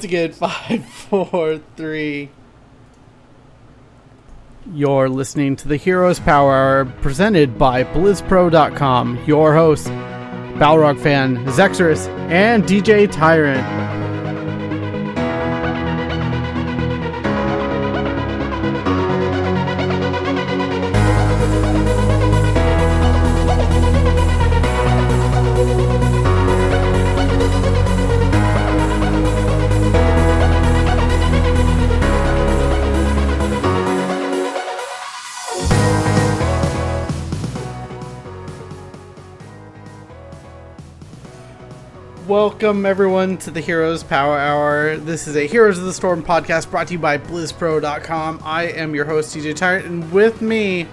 Again, 5, 4, 3. You're listening to the Heroes Power Hour presented by BlizzPro.com. Your hosts, Balrog fan, Zexorus, and DJ Tyrant. Welcome, everyone, to the Heroes Power Hour. This is a Heroes of the Storm podcast brought to you by BlizzPro.com. I am your host, DJ Tyrant, and with me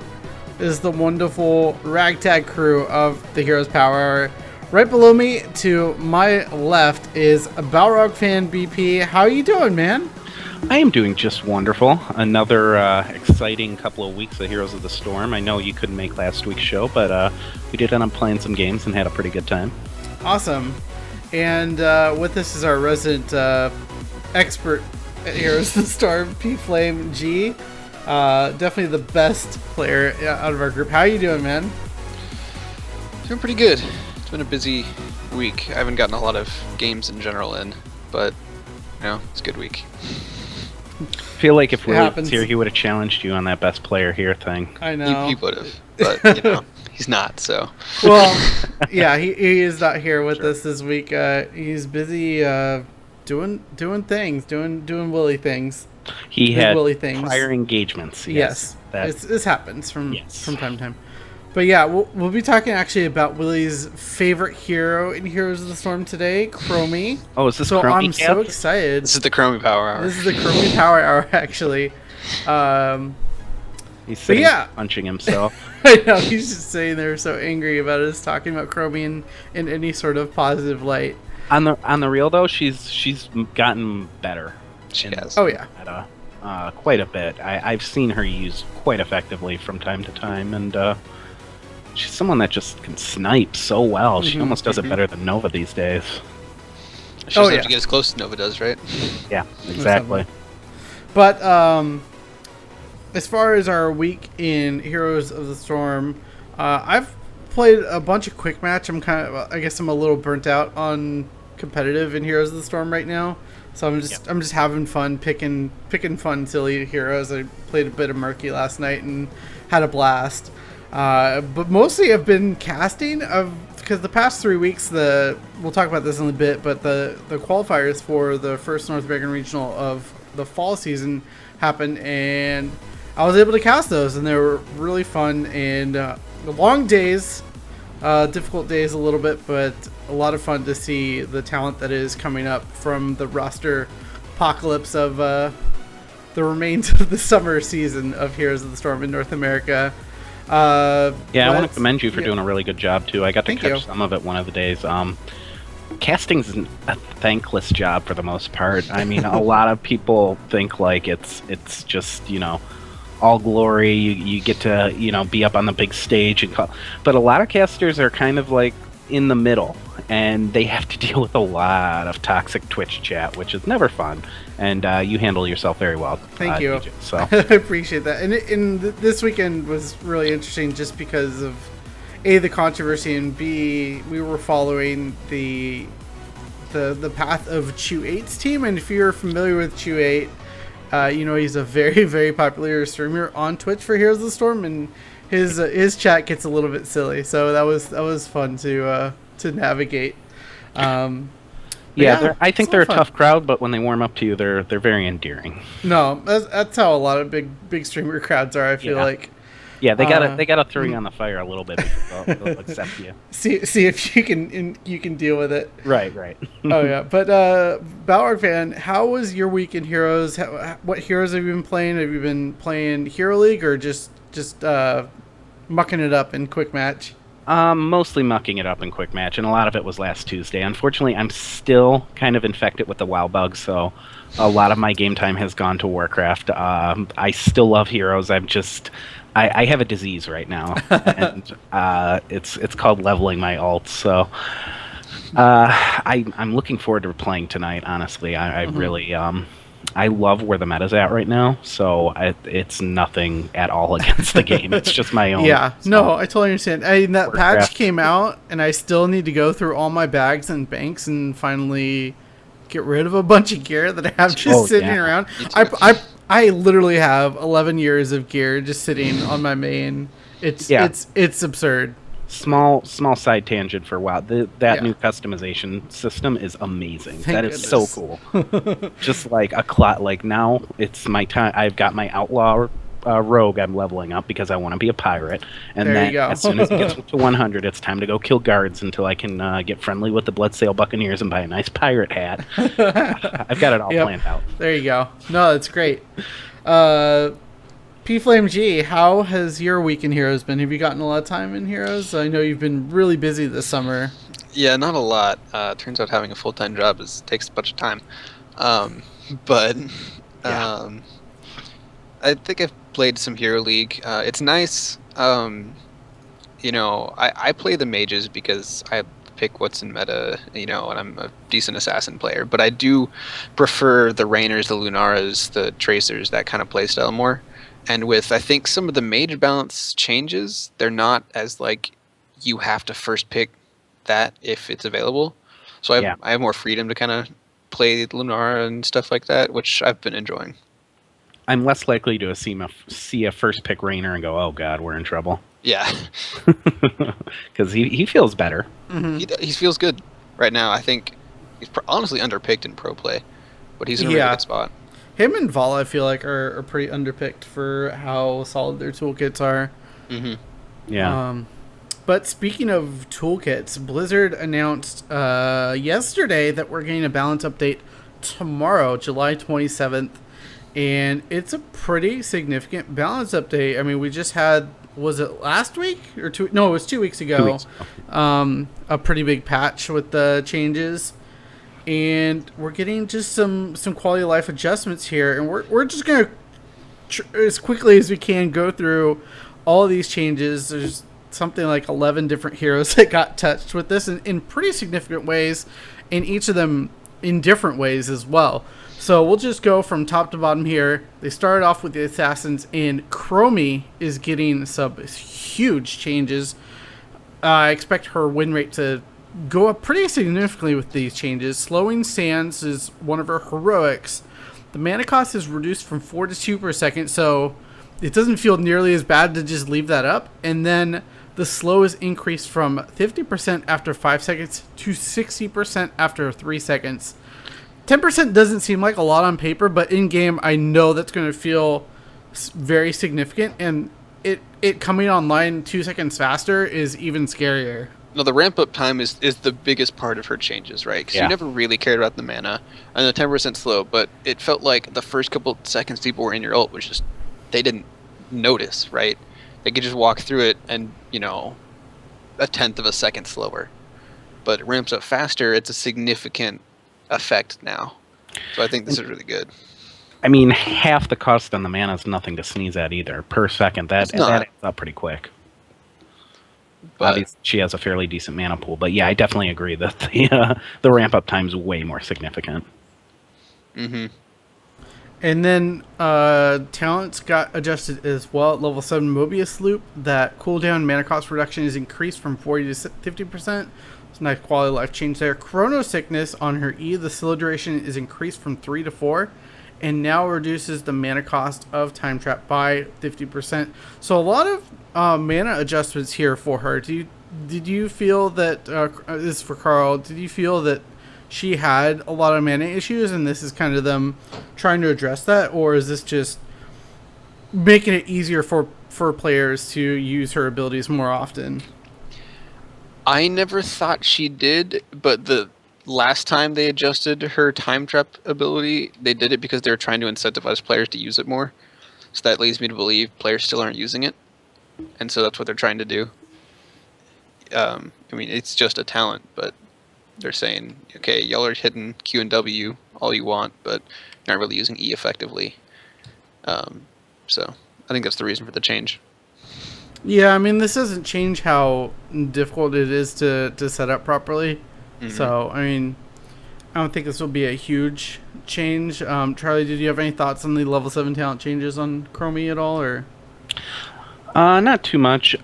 is the wonderful ragtag crew of the Heroes Power Hour. Right below me, to my left, is a Balrog fan BP. How are you doing, man? I am doing just wonderful. Another exciting couple of weeks of Heroes of the Storm. I know you couldn't make last week's show, but we did end up playing some games and had a pretty good time. Awesome. And with us is our resident expert at Heroes of the Storm, P-Flame G. Definitely the best player out of our group. How are you doing, man? Doing pretty good. It's been a busy week. I haven't gotten a lot of games in general in, but, it's a good week. I feel like if Willie was here, he would have challenged you on that best player here thing. I know. He would have, but, he's not, so. Well, yeah, he is not here with us this week. He's busy doing things, doing Willie things. He had Willie things. Prior engagements. Yes, this happens from time to time. But yeah, we'll be talking actually about Willie's favorite hero in Heroes of the Storm today, Chromie. Oh, is this so? Chromie I'm so excited. This is the Chromie Power Hour. This is the Chromie Power Hour, actually. He's sitting punching himself. I know, he's just sitting there so angry about us talking about Chromie in any sort of positive light. On the real though, she's gotten better. She has. Oh yeah. Quite a bit. I've seen her used quite effectively from time to time, and she's someone that just can snipe so well. She almost does it better than Nova these days. She doesn't have to get as close as Nova does, right? Yeah, exactly. But as far as our week in Heroes of the Storm, I've played a bunch of quick match. I'm a little burnt out on competitive in Heroes of the Storm right now. So I'm just having fun picking fun silly heroes. I played a bit of Murky last night and had a blast. But mostly I've been casting because the past 3 weeks we'll talk about this in a bit, but the qualifiers for the first North American Regional of the fall season happened, and I was able to cast those, and they were really fun and long days, difficult days a little bit, but a lot of fun to see the talent that is coming up from the roster apocalypse of the remains of the summer season of Heroes of the Storm in North America. I want to commend you for doing a really good job too. I got to catch some of it one of the days. Casting's a thankless job for the most part. I mean, a lot of people think like it's just all glory. You get to be up on the big stage but a lot of casters are kind of like in the middle, and they have to deal with a lot of toxic Twitch chat, which is never fun. And you handle yourself very well. Thank you. DJ, so I appreciate that. And this weekend was really interesting just because of A, the controversy, and B, we were following the path of Chew8's team. And if you're familiar with Chew8, he's a very, very popular streamer on Twitch for Heroes of the Storm, and his chat gets a little bit silly. So that was fun to navigate. I think they're a tough crowd, but when they warm up to you, they're very endearing. No, that's how a lot of big streamer crowds are. I feel like. Yeah, they gotta throw you on the fire a little bit before they'll accept you. See if you can deal with it. Right. Oh yeah, but Balrog fan, how was your week in Heroes? What heroes have you been playing? Have you been playing Hero League or just mucking it up in quick match? Mostly mucking it up in quick match, and a lot of it was last Tuesday. Unfortunately, I'm still kind of infected with the WoW bug, so a lot of my game time has gone to Warcraft. I still love Heroes. I have a disease right now, and it's called leveling my alts. So I'm looking forward to playing tonight. Honestly, I really I love where the meta's at right now. So it's nothing at all against the game. It's just my own. Yeah, no, I totally understand. That patch came out, and I still need to go through all my bags and banks and finally get rid of a bunch of gear that I have just sitting around. I literally have 11 years of gear just sitting on my main. It's absurd. Small side tangent for WoW. That new customization system is amazing. That is so cool. Just like now it's my time. I've got my outlaw rogue I'm leveling up because I want to be a pirate. And then as soon as it gets to 100, it's time to go kill guards until I can get friendly with the Bloodsail Buccaneers and buy a nice pirate hat. I've got it all planned out. There you go. No, that's great. P-Flame G, how has your week in Heroes been? Have you gotten a lot of time in Heroes? I know you've been really busy this summer. Yeah, not a lot. Turns out having a full-time job takes a bunch of time. I think I've played some Hero League. It's nice. I play the mages because I pick what's in meta, and I'm a decent assassin player. But I do prefer the Rainers, the Lunaras, the Tracers, that kind of playstyle more. And with, I think, some of the mage balance changes, they're not as, you have to first pick that if it's available. So I have more freedom to kind of play Lunara and stuff like that, which I've been enjoying. I'm less likely to see a first pick Rainer and go, oh god, we're in trouble. Yeah. Because he feels better. Mm-hmm. He feels good right now. I think he's honestly underpicked in pro play, but he's in a really good spot. Him and Vala, I feel like, are pretty underpicked for how solid their toolkits are. Mm-hmm. Yeah. But speaking of toolkits, Blizzard announced yesterday that we're getting a balance update tomorrow, July 27th. And it's a pretty significant balance update. I mean, we just had, was it last week? Or two? No, it was 2 weeks ago. 2 weeks ago. A pretty big patch with the changes. And we're getting just some quality of life adjustments here. And we're just going to, as quickly as we can, go through all of these changes. There's something like 11 different heroes that got touched with this in pretty significant ways. And each of them in different ways as well. So we'll just go from top to bottom here. They started off with the Assassins, and Chromie is getting some huge changes. I expect her win rate to go up pretty significantly with these changes. Slowing Sands is one of her heroics. The mana cost is reduced from 4 to 2 per second, so it doesn't feel nearly as bad to just leave that up. And then the slow is increased from 50% after 5 seconds to 60% after 3 seconds. 10% doesn't seem like a lot on paper, but in-game, I know that's going to feel very significant, and it coming online 2 seconds faster is even scarier. No, the ramp-up time is the biggest part of her changes, right? Because you never really cared about the mana and the 10% slow, but it felt like the first couple seconds people were in your ult was just, they didn't notice, right? They could just walk through it and, a tenth of a second slower. But it ramps up faster, it's a significant effect now. So I think this is really good. I mean, half the cost on the mana is nothing to sneeze at either. Per second, that adds up pretty quick. But obviously, she has a fairly decent mana pool. But yeah, I definitely agree that the ramp-up time is way more significant. Mm-hmm. And then talents got adjusted as well at level 7 Mobius Loop. That cooldown mana cost reduction is increased from 40 to 50%. It's a nice quality of life change there. Chrono Sickness on her E, the slow duration is increased from 3 to 4. And now reduces the mana cost of Time Trap by 50%. So a lot of mana adjustments here for her. Did you feel that, this is for Carl, did you feel that she had a lot of mana issues and this is kind of them trying to address that? Or is this just making it easier for players to use her abilities more often? I never thought she did, but the last time they adjusted her time trap ability, they did it because they were trying to incentivize players to use it more. So that leads me to believe players still aren't using it. And so that's what they're trying to do. I mean, it's just a talent, but they're saying, okay, y'all are hitting Q and W all you want, but you're not really using E effectively. So I think that's the reason for the change. Yeah, I mean, this doesn't change how difficult it is to set up properly. So, I mean, I don't think this will be a huge change. Charlie, did you have any thoughts on the level 7 talent changes on Chromie at all, or? Not too much.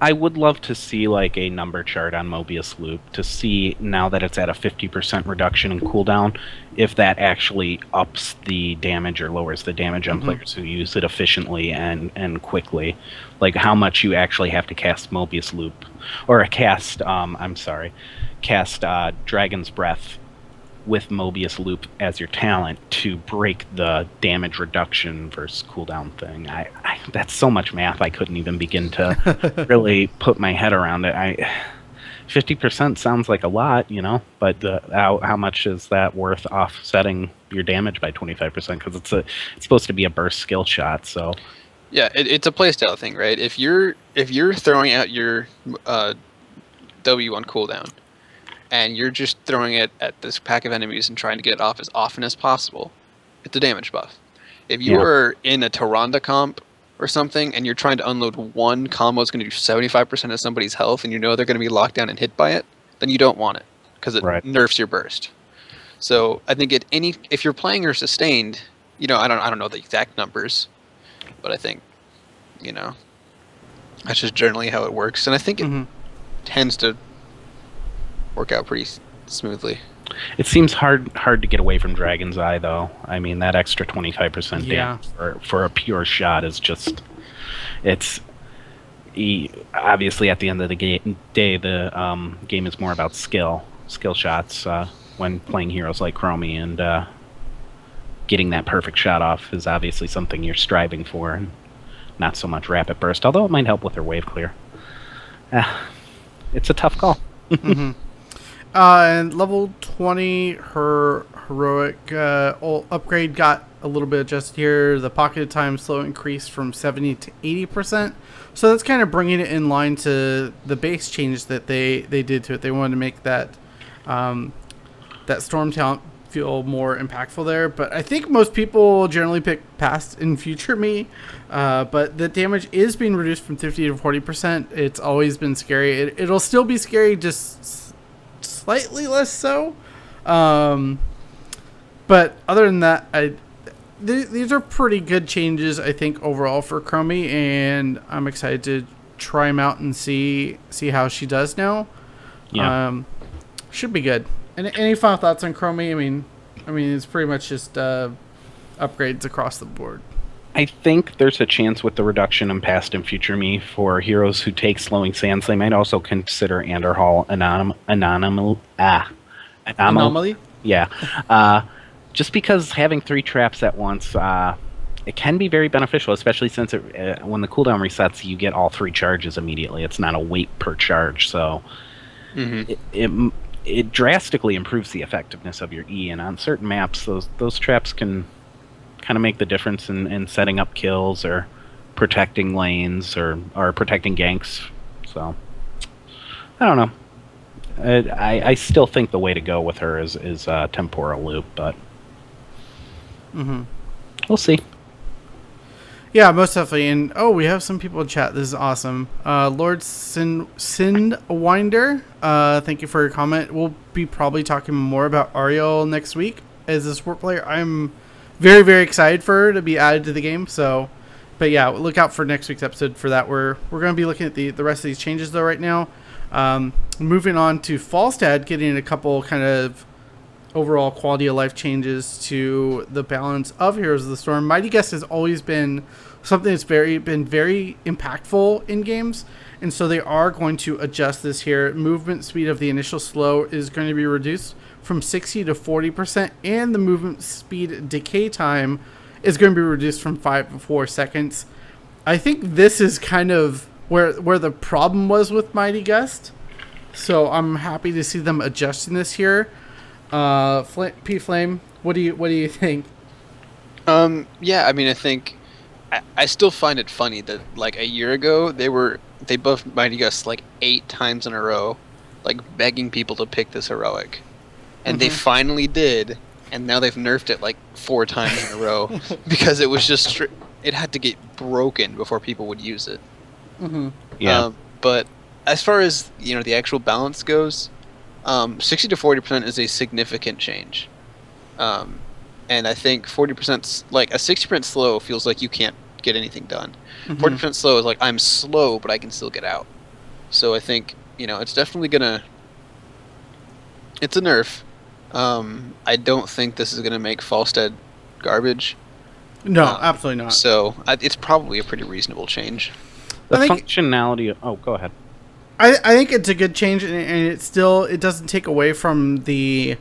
I would love to see like a number chart on Mobius Loop to see, now that it's at a 50% reduction in cooldown, if that actually ups the damage or lowers the damage on players who use it efficiently and quickly. Like how much you actually have to cast Mobius Loop, or cast Dragon's Breath with Mobius Loop as your talent to break the damage reduction versus cooldown thing. That's so much math I couldn't even begin to really put my head around it. 50% sounds like a lot, but how much is that worth offsetting your damage by 25%? Because it's supposed to be a burst skill shot, so. Yeah, it's a playstyle thing, right? If you're throwing out your W on cooldown, and you're just throwing it at this pack of enemies and trying to get it off as often as possible, it's a damage buff. If you are in a Tyrande comp or something, and you're trying to unload one combo that's going to do 75% of somebody's health, and you know they're going to be locked down and hit by it, then you don't want it, because it nerfs your burst. So I think if you're playing her sustained, I don't know the exact numbers, but I think, that's just generally how it works, and I think it tends to work out pretty smoothly. It seems hard to get away from Dragon's Eye, though. I mean, that extra 25% damage for a pure shot is just... obviously, at the end of the day, the game is more about skill shots when playing heroes like Chromie, and getting that perfect shot off is obviously something you're striving for, and not so much rapid burst, although it might help with her wave clear. It's a tough call. And level 20, her heroic upgrade got a little bit adjusted here. The pocket time slow increased from 70 to 80%. So that's kind of bringing it in line to the base change that they did to it. They wanted to make that storm talent feel more impactful there. But I think most people generally pick past and future me. But the damage is being reduced from 50 to 40%. It's always been scary. It'll still be scary, just slightly less so. But other than that, these are pretty good changes, I think, overall for Chromie, and I'm excited to try them out and see how she does now. Should be good. Any final thoughts on Chromie? I mean, it's pretty much just upgrades across the board. I think there's a chance with the reduction in past and future me for heroes who take slowing sands, they might also consider Anderhall anomaly. Yeah. Just because having 3 traps at once, it can be very beneficial, especially since when the cooldown resets, you get all 3 charges immediately. It's not a wait per charge, so it drastically improves the effectiveness of your E. And on certain maps, those traps can kind of make the difference in setting up kills or protecting lanes or protecting ganks. So I don't know. I still think the way to go with her is temporal loop, but we'll see. Yeah, most definitely. And we have some people in chat. This is awesome. Lord Sinwinder, thank you for your comment. We'll be probably talking more about IRL next week as a support player. I'm very, very excited for her to be added to the game. So, but yeah, look out for next week's episode for that. We're going to be looking at the rest of these changes though right now. Moving on to Falstad, getting a couple kind of overall quality of life changes to the balance of Heroes of the Storm. Mighty Gust has always been something that's been very impactful in games, and so they are going to adjust this here. Movement speed of the initial slow is going to be reduced from 60 to 40%, and the movement speed decay time is going to be reduced from 5 to 4 seconds. I think this is kind of where the problem was with Mighty Gust, so I'm happy to see them adjusting this here. P Flame, what do you think? Yeah, I mean, I think I still find it funny that like a year ago they buffed Mighty Gust like 8 times in a row, like begging people to pick this heroic, and they finally did, and now they've nerfed it like 4 times in a row because it was just it had to get broken before people would use it. Yeah. But as far as the actual balance goes, 60 to 40% is a significant change. And I think 40%, like a 60% slow feels like you can't get anything done. 40% slow is like, I'm slow, but I can still get out. So I think, it's definitely it's a nerf. I don't think this is going to make Falstead garbage. No, absolutely not. So it's probably a pretty reasonable change. The functionality. Oh, go ahead. I think it's a good change, and it doesn't take away from the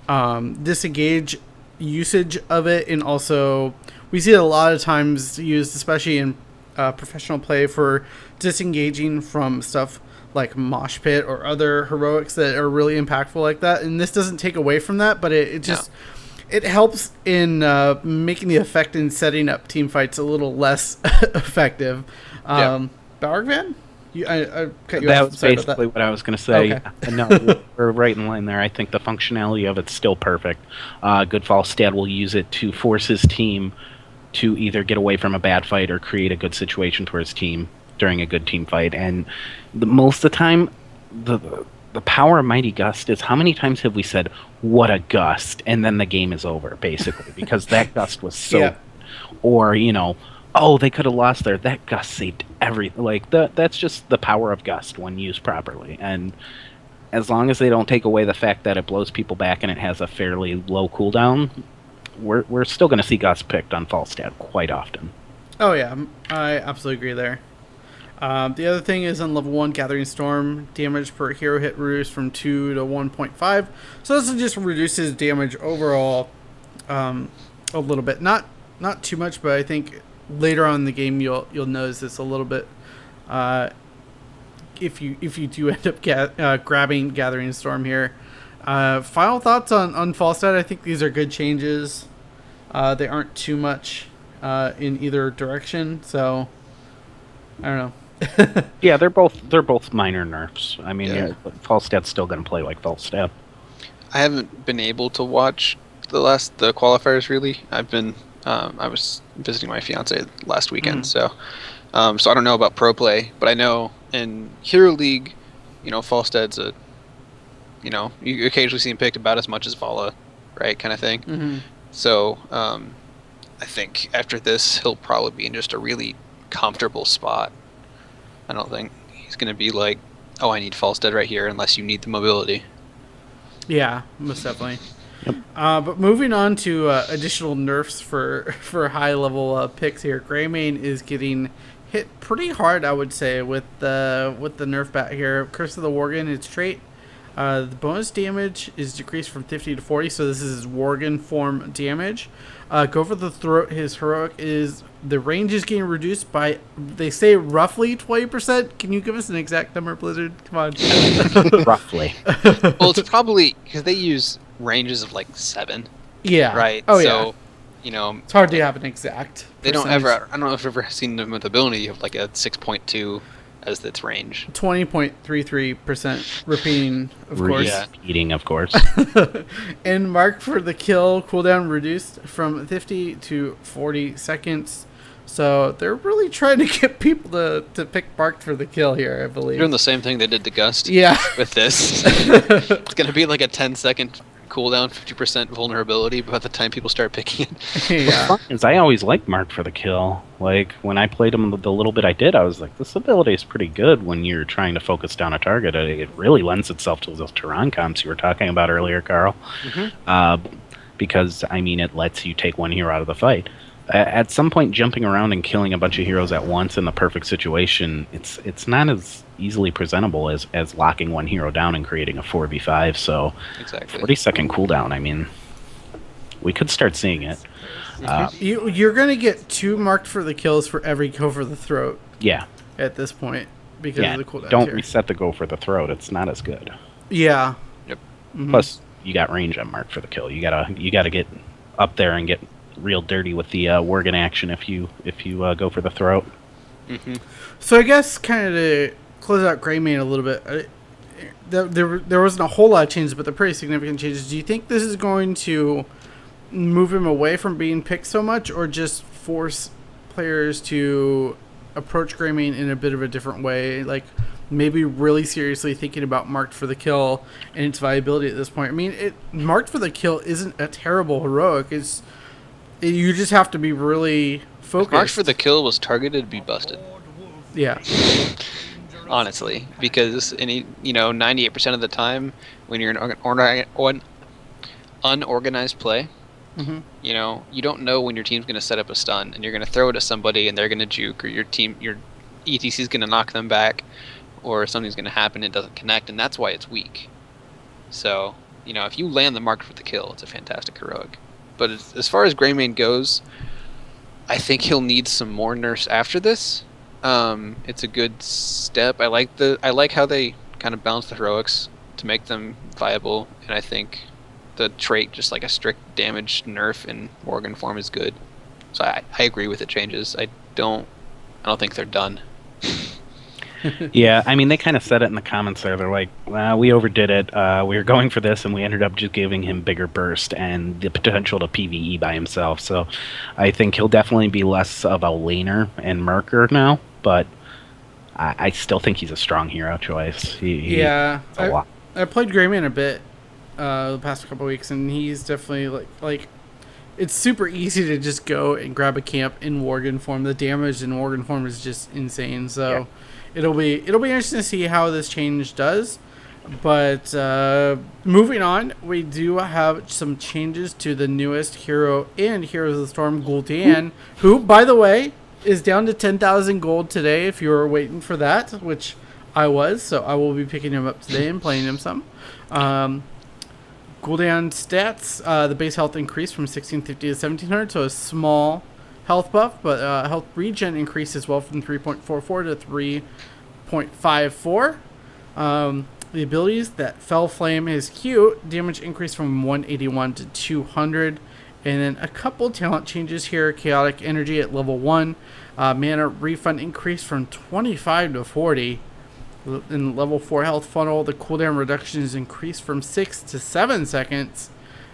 disengage usage of it, and also we see it a lot of times used, especially in professional play, for disengaging from stuff like Mosh Pit or other heroics that are really impactful like that. And this doesn't take away from that, but it just it helps in making the effect in setting up team fights a little less effective. Bowervan? I cut you off. That was basically what I was going to say. Okay. No, we're right in line there. I think the functionality of it's still perfect. Good Falstad will use it to force his team to either get away from a bad fight or create a good situation for his team during a good team fight. And most of the time, the power of Mighty Gust is, how many times have we said, what a gust, and then the game is over, basically, because that gust was so... Or, oh, they could have lost there. That gust saved everything. Like, that's just the power of gust when used properly. And as long as they don't take away the fact that it blows people back and it has a fairly low cooldown, we're still going to see gust picked on Falstad quite often. Oh, yeah. I absolutely agree there. The other thing is on level 1, Gathering Storm, damage per hero hit reduced from 2 to 1.5. So this just reduces damage overall a little bit. Not too much, but I think later on in the game you'll notice this a little bit. If you do end up grabbing Gathering Storm here. Final thoughts on Falstad. I think these are good changes. They aren't too much in either direction, so I don't know. Yeah, they're both minor nerfs. I mean, Falstad's still going to play like Falstad. I haven't been able to watch the qualifiers really. I've been I was visiting my fiance last weekend, so I don't know about pro play, but I know in Hero League, Falstad's you occasionally see him picked about as much as Vala, right, kind of thing. So I think after this he'll probably be in just a really comfortable spot. I don't think he's going to be like, oh, I need Falstad right here, unless you need the mobility. Yeah, most definitely. Yep. But moving on to additional nerfs for high level picks here, Greymane is getting hit pretty hard, I would say, with the nerf bat here. Curse of the Worgen, its trait. The bonus damage is decreased from 50 to 40, so this is his Worgen form damage. Go for the Throat, his heroic is, the range is getting reduced by, they say, roughly 20%. Can you give us an exact number, Blizzard? Come on. Roughly. Well, it's probably because they use ranges of like 7. Yeah. Right. Oh, so, yeah. It's hard to have an exact. They don't ever. I don't know if you've ever seen them with ability. You have like a 6.2 as its range. 20.33% repeating, of course. Repeating, of course. And mark for the kill cooldown reduced from 50 to 40 seconds. So they're really trying to get people to pick marked for the kill here, I believe. They're doing the same thing they did to Gust. Yeah. With this. It's going to be like a 10-second cooldown, 50% vulnerability by the time people start picking it. Yeah. I always liked mark for the kill. Like, when I played him the little bit I did, I was like, this ability is pretty good when you're trying to focus down a target. It really lends itself to those Tehran comps you were talking about earlier, Carl. Because, I mean, it lets you take one hero out of the fight. At some point, jumping around and killing a bunch of heroes at once in the perfect situation, it's not as easily presentable as locking one hero down and creating a 4v5. So, exactly. 40-second cooldown, I mean, we could start seeing it. You're going to get 2 marked for the kills for every go for the throat. Yeah. At this point, because of the cooldown. Don't reset the go for the throat. It's not as good. Yeah. Yep. Plus, you got range on mark for the kill. You gotta get up there and get real dirty with the Worgen action if you go for the throat. So I guess kind of to close out Greymane a little bit, there wasn't a whole lot of changes, but they're pretty significant changes. Do you think this is going to move him away from being picked so much, or just force players to approach Greymane in a bit of a different way? Like, maybe really seriously thinking about Marked for the Kill and its viability at this point. I mean, Marked for the Kill isn't a terrible heroic. You just have to be really focused. Marked for the Kill was targeted to be busted. Yeah. Honestly, because 98% of the time when you're in unorganized play, mm-hmm. You don't know when your team's going to set up a stun, and you're going to throw it at somebody, and they're going to juke, or your ETC is going to knock them back, or something's going to happen, it doesn't connect, and that's why it's weak. So, if you land the Marked for the Kill, it's a fantastic heroic. But as far as Greymane goes, I think he'll need some more nerfs after this. It's a good step. I like how they kind of balance the heroics to make them viable, and I think the trait, just like a strict damage nerf in Morgan form, is good. So I agree with the changes. I don't think they're done. Yeah, I mean, they kind of said it in the comments there. They're like, well, we overdid it. We were going for this, and we ended up just giving him bigger burst and the potential to PvE by himself. So I think he'll definitely be less of a laner and merker now, but I still think he's a strong hero choice. I played Greymane a bit the past couple of weeks, and he's definitely like it's super easy to just go and grab a camp in Worgen form. The damage in Worgen form is just insane. So it'll be interesting to see how this change does. But moving on, we do have some changes to the newest hero in Heroes of the Storm, Gul'dan, who, by the way, is down to 10,000 gold today if you were waiting for that, which I was. So I will be picking him up today and playing him some. Gul'dan stats, the base health increased from 1650 to 1700, so a small health buff, but health regen increased as well from 3.44 to 3.54. The abilities, that Fell Flame is cute, damage increased from 181 to 200, and then a couple talent changes here. Chaotic Energy at level 1, mana refund increased from 25 to 40. In level 4 health funnel, the cooldown reduction is increased from 6 to 7 seconds.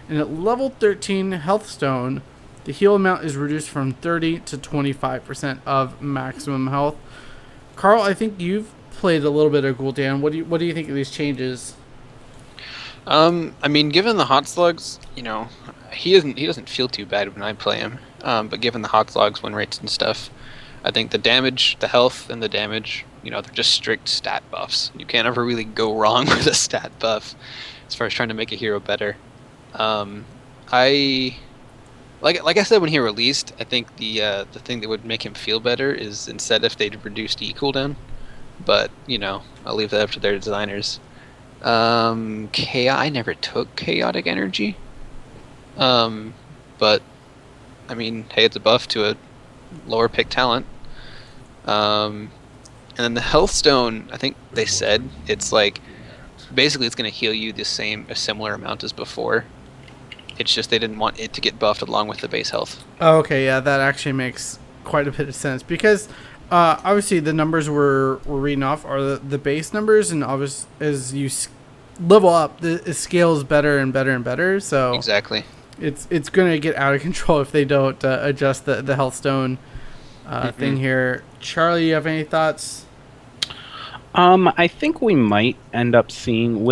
And at level 13 health stone, the heal amount is reduced from 30 to 25% of maximum health. Carl, I think you've played a little bit of Gul'dan. What do you think of these changes? I mean, given the hot slugs, he doesn't feel too bad when I play him. But given the hot slugs, win rates and stuff, I think the damage, the health, and the damage, they're just strict stat buffs. You can't ever really go wrong with a stat buff as far as trying to make a hero better. Like I said when he released, I think the thing that would make him feel better is instead if they'd reduced E cooldown. But, I'll leave that up to their designers. I never took Chaotic Energy. But, I mean, hey, it's a buff to a lower pick talent. And then the Health Stone, I think they said, it's like, basically it's going to heal you a similar amount as before. It's just they didn't want it to get buffed along with the base health. Oh, okay, yeah, that actually makes quite a bit of sense. Because, obviously, the numbers we're reading off are the base numbers, and obviously, as you level up, it scales better and better and better. So exactly, it's going to get out of control if they don't adjust the Health Stone thing here. Charlie, you have any thoughts? I think we might end up seeing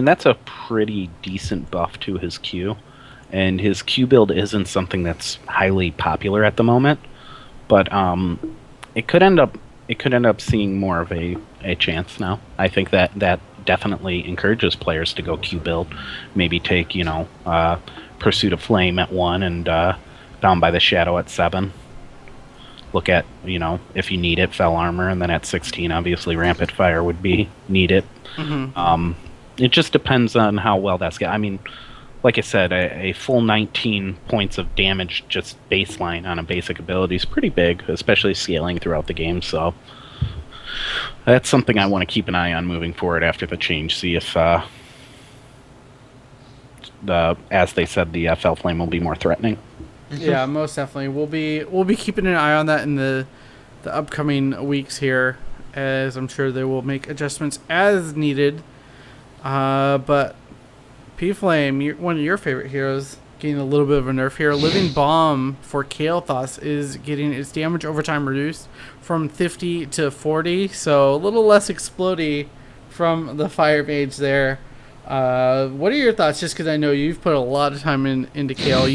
that's a pretty decent buff to his Q, and his Q build isn't something that's highly popular at the moment, but it could end up seeing more of a chance now. I think that definitely encourages players to go Q build, maybe take Pursuit of Flame at 1 and Down by the Shadow at 7. Look at, if you need it, Fell Armor, and then at 16, obviously Rampant Fire would be needed. Mm-hmm. It just depends on how well that's got. I mean, like I said, a full 19 points of damage just baseline on a basic ability is pretty big, especially scaling throughout the game. So that's something I want to keep an eye on moving forward after the change. See if, as they said, the Fell Flame will be more threatening. Yeah, most definitely. We'll be keeping an eye on that in the upcoming weeks here, as I'm sure they will make adjustments as needed. But P-Flame, one of your favorite heroes, getting a little bit of a nerf here. Living Bomb for Kael'thas is getting its damage over time reduced from 50 to 40, so a little less explodey from the Fire Mage there. What are your thoughts? Just because I know you've put a lot of time into Kael,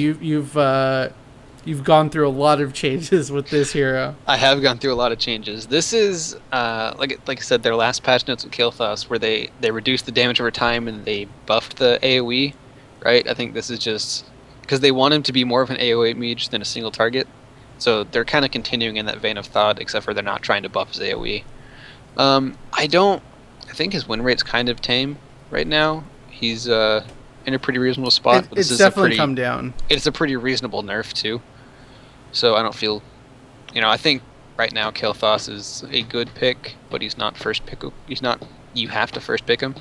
you've gone through a lot of changes with this hero. I have gone through a lot of changes. This is like I said, their last patch notes with Kael'thas, where they reduced the damage over time and they buffed the AoE. Right? I think this is just because they want him to be more of an AoE mage than a single target. So they're kind of continuing in that vein of thought, except for they're not trying to buff his AoE. I think his win rate's kind of tame right now. He's in a pretty reasonable spot. But it's definitely come down. It's a pretty reasonable nerf too. So I don't feel, I think right now Kael'thas is a good pick, but he's not first pick. He's not. You have to first pick him.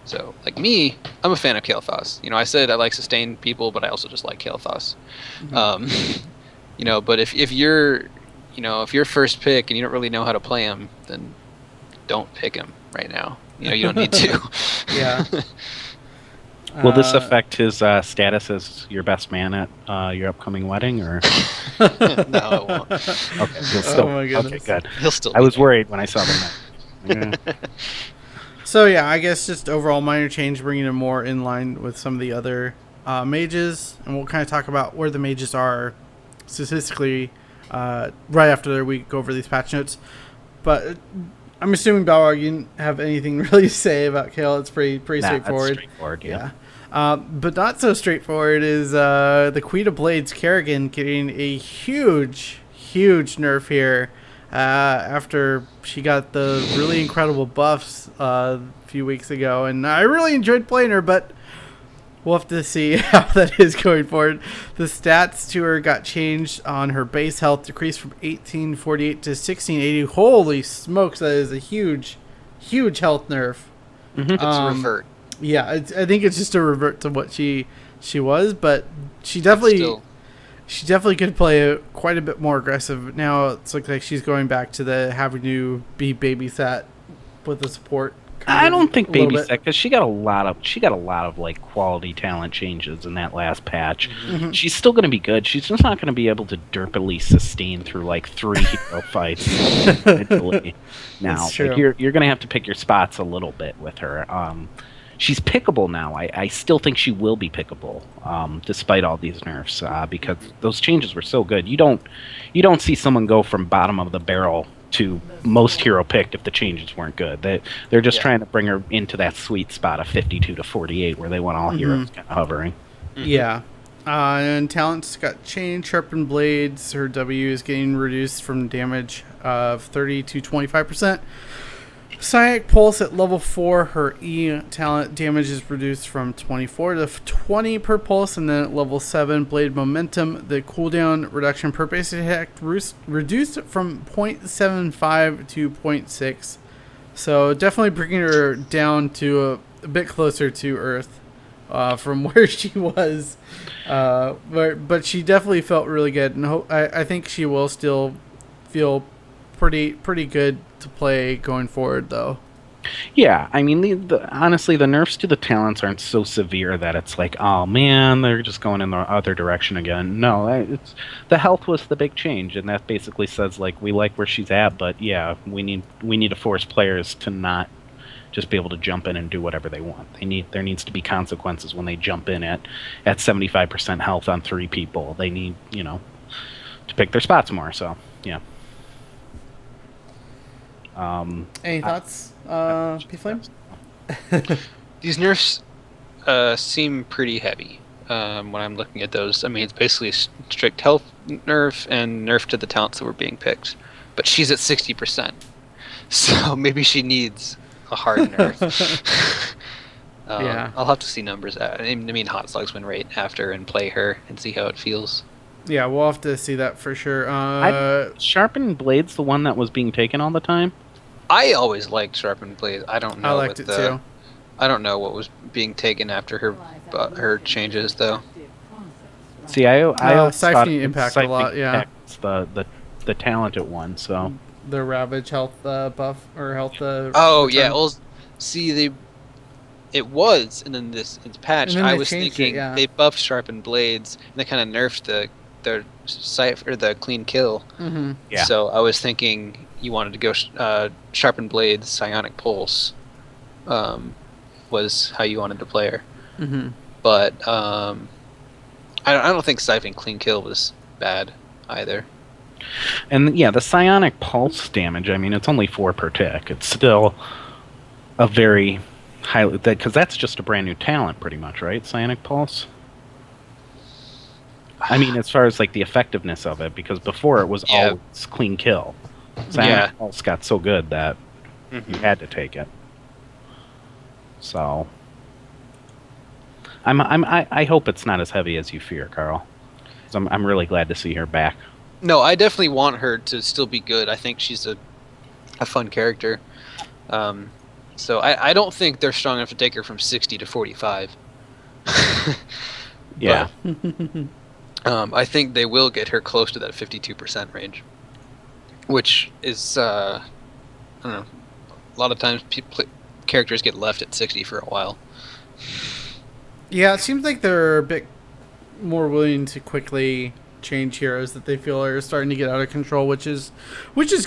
So, like me, I'm a fan of Kael'thas. I said I like sustained people, but I also just like Kael'thas. Mm-hmm. But if you're, if you're first pick and you don't really know how to play him, then don't pick him right now. You don't need to. Yeah. Will this affect his status as your best man at your upcoming wedding, or? No, it won't. Okay, he'll still, oh my goodness. Okay, good. He'll still. I was worried when I saw the match. So yeah, I guess just overall minor change, bringing him more in line with some of the other mages, and we'll kind of talk about where the mages are statistically right after we go over these patch notes. But I'm assuming Powerhour, you didn't have anything really to say about Kael. It's pretty straightforward. That's straightforward, yeah. But not so straightforward is the Queen of Blades Kerrigan getting a huge nerf here. After she got the really incredible buffs a few weeks ago, and I really enjoyed playing her, but we'll have to see how that is going forward. The stats to her got changed on her base health, decreased from 1848 to 1680. Holy smokes, that is a huge health nerf. Mm-hmm. It's a revert. Yeah, I think it's just a revert to what she was, but she definitely could play quite a bit more aggressive. Now it's like she's going back to the having to be babysat with the support. I don't think babysat, because she got a lot of like quality talent changes in that last patch. Mm-hmm. She's still going to be good. She's just not going to be able to derpily sustain through like 3 hero fights. Now, like, you're going to have to pick your spots a little bit with her. She's pickable now. I still think she will be pickable, despite all these nerfs, because those changes were so good. You don't see someone go from bottom of the barrel to most hero picked if the changes weren't good. They're just trying to bring her into that sweet spot of 52 to 48 where they want all heroes kind of hovering. Mm-hmm. Yeah. And talents got changed. Sharpened Blades, her W is getting reduced from damage of 30 to 25%. Psionic Pulse at level 4, her E talent damage is reduced from 24 to 20 per pulse, and then at level 7, Blade Momentum, the cooldown reduction per basic attack reduced from 0.75 to 0.6. So definitely bringing her down to a bit closer to Earth from where she was. But she definitely felt really good, and I think she will still feel pretty good to play going forward, though. Yeah, I mean, honestly, the nerfs to the talents aren't so severe that it's like, oh man, they're just going in the other direction again. No, it's the health was the big change, and that basically says like we like where she's at, but yeah, we need to force players to not just be able to jump in and do whatever they want. There needs to be consequences when they jump in at 75% health on 3 people. They need to pick their spots more. So yeah. Any thoughts, P-Flame? These nerfs seem pretty heavy when I'm looking at those. I mean, it's basically a strict health nerf and nerf to the talents that were being picked. But she's at 60%. So maybe she needs a hard nerf. Yeah. I'll have to see numbers. I mean, Hot Slug's win rate after and play her and see how it feels. Yeah, we'll have to see that for sure. Sharpened Blade's the one that was being taken all the time? I always liked Sharpened Blade. I don't know. I liked it too. I don't know what was being taken after her changes though. See, I Siphoning Impact a lot. Yeah, it's the talented one. So the Ravage health buff or health. Oh return. Yeah, well, see It was, and then this patch, I was thinking they buffed sharpened blades, and they kind of nerfed their sight or the clean kill. Mm-hmm. Yeah. So I was thinking you wanted to go sharpened blades, psionic pulse, was how you wanted to play her. Mm-hmm. But I don't think siphon clean kill was bad either. And yeah, the psionic pulse damage. I mean, it's only 4 per tick. It's still a very highly, because that's just a brand new talent, pretty much, right? Psionic pulse. I mean, as far as like the effectiveness of it, because before it was always clean kill. Psionic pulse got so good that you had to take it. So, I hope it's not as heavy as you fear, Carl. 'Cause I'm really glad to see her back. No, I definitely want her to still be good. I think she's a fun character. So I don't think they're strong enough to take her from 60 to 45. Yeah. But, I think they will get her close to that 52% range, which is I don't know. A lot of times characters get left at 60 for a while. Yeah, it seems like they're a bit more willing to quickly change heroes that they feel are starting to get out of control, which is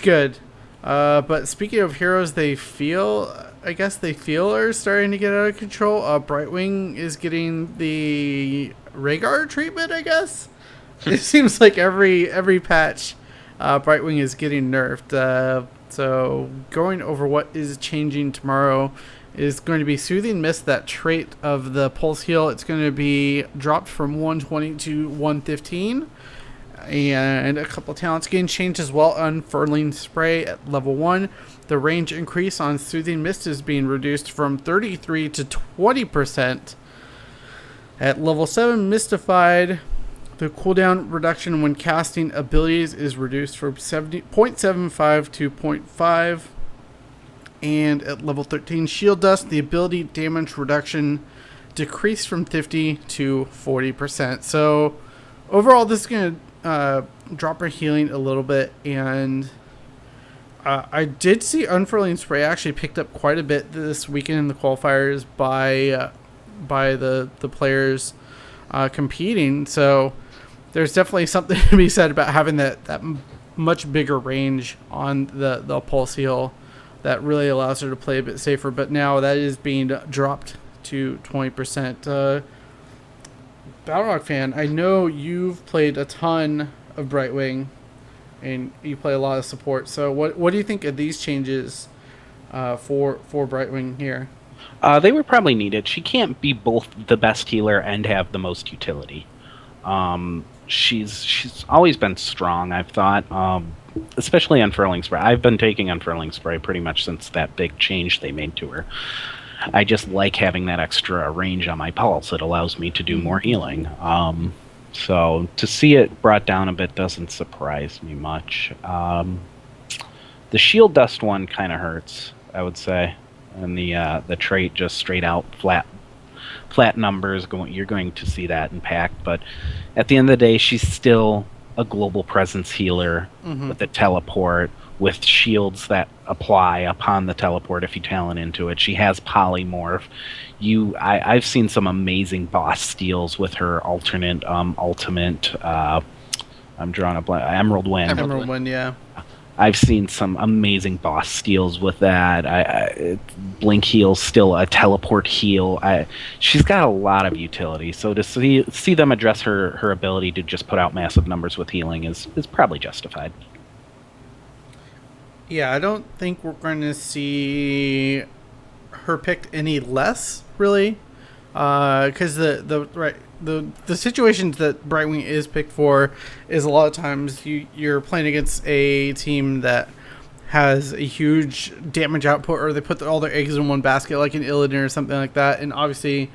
good. But speaking of heroes they feel are starting to get out of control, Brightwing is getting the Rhaegar treatment, I guess. It seems like every patch Brightwing is getting nerfed. So going over what is changing tomorrow is going to be Soothing Mist, that trait of the pulse heal. It's going to be dropped from 120 to 115. And a couple talents getting changed as well. Unfurling Spray at level 1. The range increase on Soothing Mist is being reduced from 33 to 20%. At level 7, Mystified, the cooldown reduction when casting abilities is reduced from 0.75 to 0.5. And at level 13, Shield Dust, the ability damage reduction decreased from 50 to 40%. So overall, this is going to drop her healing a little bit, and I did see Unfurling Spray actually picked up quite a bit this weekend in the qualifiers by the players competing. So there's definitely something to be said about having that much bigger range on the pulse heal that really allows her to play a bit safer. But now that is being dropped to 20%. Balrog fan, I know you've played a ton of Brightwing, and you play a lot of support. So what do you think of these changes for Brightwing here? They were probably needed. She can't be both the best healer and have the most utility. She's always been strong, I've thought, especially Unfurling Spray. I've been taking Unfurling Spray pretty much since that big change they made to her. I just like having that extra range on my pulse. It allows me to do more healing. So to see it brought down a bit doesn't surprise me much. The Shield Dust one kind of hurts, I would say. And the trait just straight out flat numbers, you're going to see that impact. But at the end of the day, she's still a global presence healer with the teleport, with shields that apply upon the teleport if you talent into it. She has polymorph. I've seen some amazing boss steals with her alternate ultimate. I'm drawing a blank. Emerald Wind. Emerald Wind, yeah. I've seen some amazing boss steals with that. Blink heal's still a teleport heal. She's got a lot of utility. So to see them address her ability to just put out massive numbers with healing is probably justified. Yeah, I don't think we're going to see her picked any less, really, because the situations that Brightwing is picked for is a lot of times you're playing against a team that has a huge damage output, or they put all their eggs in one basket, like an Illidan or something like that, and obviously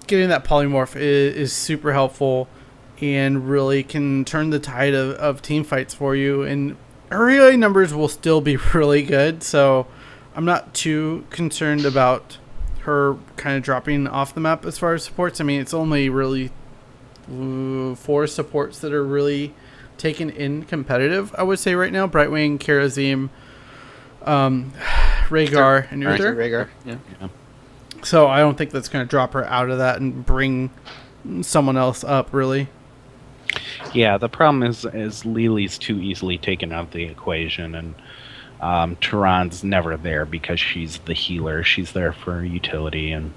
getting that polymorph is super helpful and really can turn the tide of team fights for you. And her healing numbers will still be really good, so I'm not too concerned about her kind of dropping off the map as far as supports. I mean, it's only really 4 supports that are really taken in competitive, I would say, right now. Brightwing, Karazim, Rhaegar, and Uther. Rhaegar, yeah. So I don't think that's going to drop her out of that and bring someone else up, really. Yeah, the problem is Lily's too easily taken out of the equation, and Tehran's never there because she's the healer. She's there for utility, and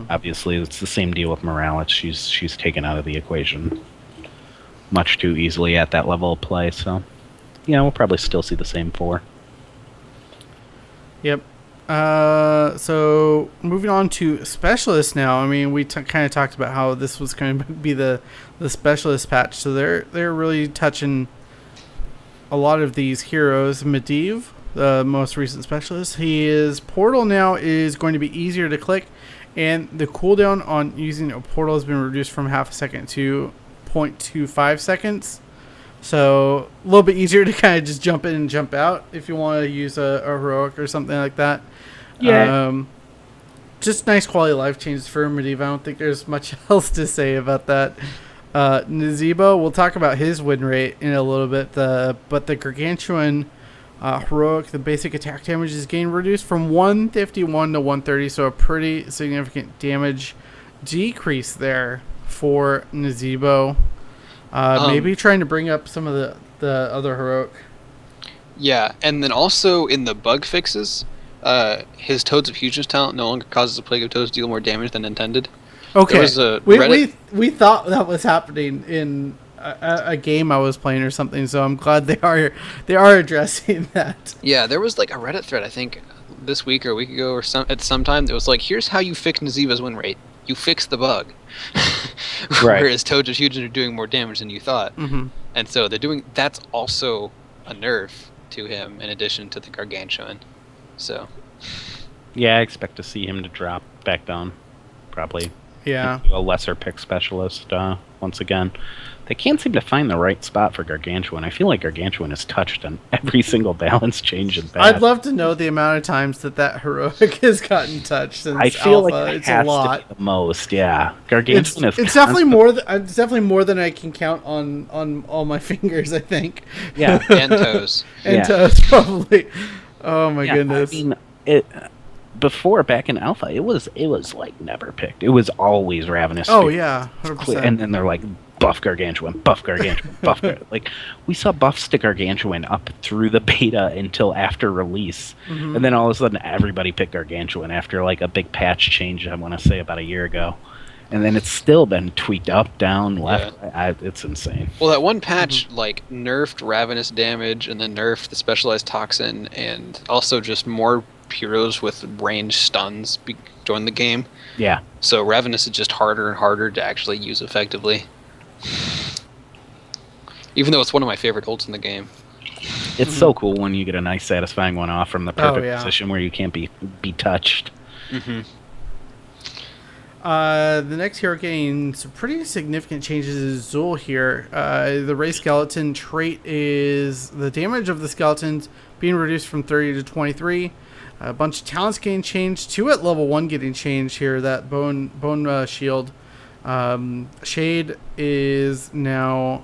obviously it's the same deal with Morales. She's taken out of the equation much too easily at that level of play. So, yeah, we'll probably still see the same 4. Yep. So moving on to specialists now. I mean, we kind of talked about how this was going to be the specialist patch. So they're really touching a lot of these heroes. Medivh, the most recent specialist, his portal now is going to be easier to click, and the cooldown on using a portal has been reduced from half a second to 0.25 seconds. So a little bit easier to kind of just jump in and jump out if you want to use a heroic or something like that. Yeah. Just nice quality of life changes for Medivh. I don't think there's much else to say about that. Nazeebo, we'll talk about his win rate in a little bit. But the Gargantuan heroic, the basic attack damage is getting reduced from 151 to 130, so a pretty significant damage decrease there for Nazeebo. Maybe trying to bring up some of the other heroic. Yeah, and then also in the bug fixes, his Toads of Fusion's talent no longer causes a plague of toads to deal more damage than intended. Okay, there was a we thought that was happening in a game I was playing or something, so I'm glad they are addressing that. Yeah, there was like a Reddit thread I think this week or a week ago or at some time that was like, here's how you fix Nazeebo's win rate. You fix the bug. Right. Whereas Toads of Fusion are doing more damage than you thought. And so that's also a nerf to him in addition to the Gargantuan. So yeah, I expect to see him to drop back down, probably. Yeah, a lesser pick specialist once again. They can't seem to find the right spot for Gargantuan. I feel like Gargantuan is touched on every single balance change in Bath. I'd love to know the amount of times that heroic has gotten touched since I feel Alpha. like It's a lot. To be the most, yeah. Gargantuan is. It's definitely more. It's definitely more than I can count on all my fingers, I think. Yeah, and toes. And toes, probably. Oh my goodness. I mean, before back in Alpha, it was like never picked. It was always Ravenous. Oh yeah, 100%. And then they're like buff Gargantuan, buff like we saw buffs to Gargantuan up through the beta until after release, and then all of a sudden everybody picked Gargantuan after like a big patch change. I want to say about a year ago. And then it's still been tweaked up, down, left. Yeah. It's insane. Well, that one patch like nerfed Ravenous damage, and then nerfed the specialized toxin, and also just more heroes with range stuns join the game. Yeah. So Ravenous is just harder and harder to actually use effectively. Even though it's one of my favorite ults in the game. It's so cool when you get a nice, satisfying one off from the perfect position where you can't be touched. The next hero getting some pretty significant changes is Zul here. The Ray Skeleton trait is the damage of the skeletons being reduced from 30 to 23. A bunch of talents getting changed. 2 at level 1 getting changed here. That bone shield. Shade is now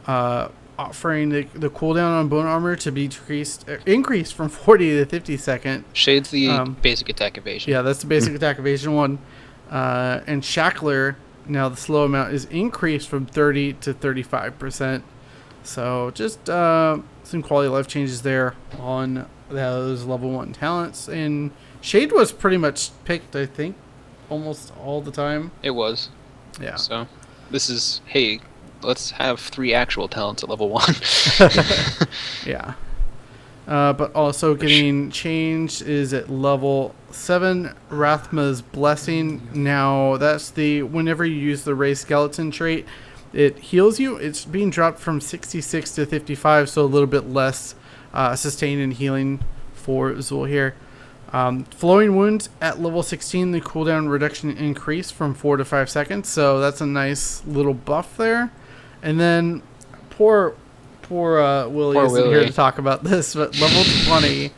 offering the cooldown on bone armor to be increased from 40 to 50 second. Shade's the basic attack evasion. Yeah, that's the basic attack evasion one. And Shackler, now the slow amount is increased from 30 to 35%. So just some quality of life changes there on those level 1 talents. And Shade was pretty much picked, I think, almost all the time. It was. Yeah. So this is, hey, let's have 3 actual talents at level 1. Yeah. But also getting changed is at level 7, Rathma's Blessing. Now, that's whenever you use the Ray Skeleton trait, it heals you. It's being dropped from 66 to 55, so a little bit less sustain and healing for Zul here. Flowing Wounds at level 16, the cooldown reduction increased from 4 to 5 seconds, so that's a nice little buff there. And then poor Willie isn't here to talk about this, but level 20,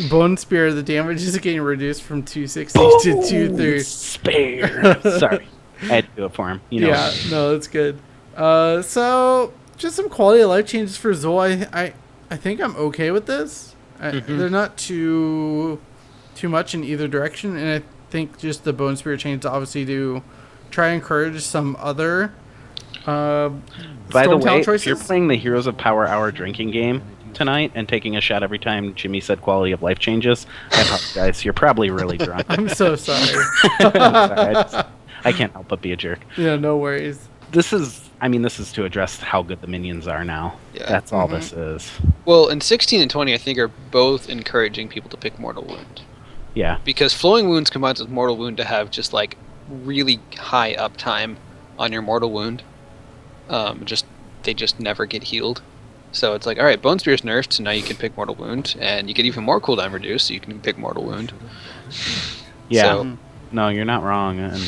Bone Spear, the damage is getting reduced from 260 to 230. Spear. Sorry, I had to do it for him. Yeah, no, that's good. So just some quality of life changes for Zul. I think I'm okay with this. They're not too much in either direction, and think just the Bone Spear change obviously to try and encourage some other By the way, if you're playing the Heroes of Powerhour drinking game tonight and taking a shot every time Jimmy said quality of life changes, I apologize. You're probably really drunk. I'm so sorry. I'm sorry. I can't help but be a jerk. Yeah, no worries. This is to address how good the minions are now. Yeah. That's all this is. Well, and 16 and 20, I think, are both encouraging people to pick Mortal Wound. Yeah. Because Flowing Wounds combines with Mortal Wound to have just, like, really high uptime on your Mortal Wound. They just never get healed. So it's like, all right, Bone Spear's nerfed, so now you can pick Mortal Wound, and you get even more cooldown reduced, so you can pick Mortal Wound. Yeah. So, no, you're not wrong. And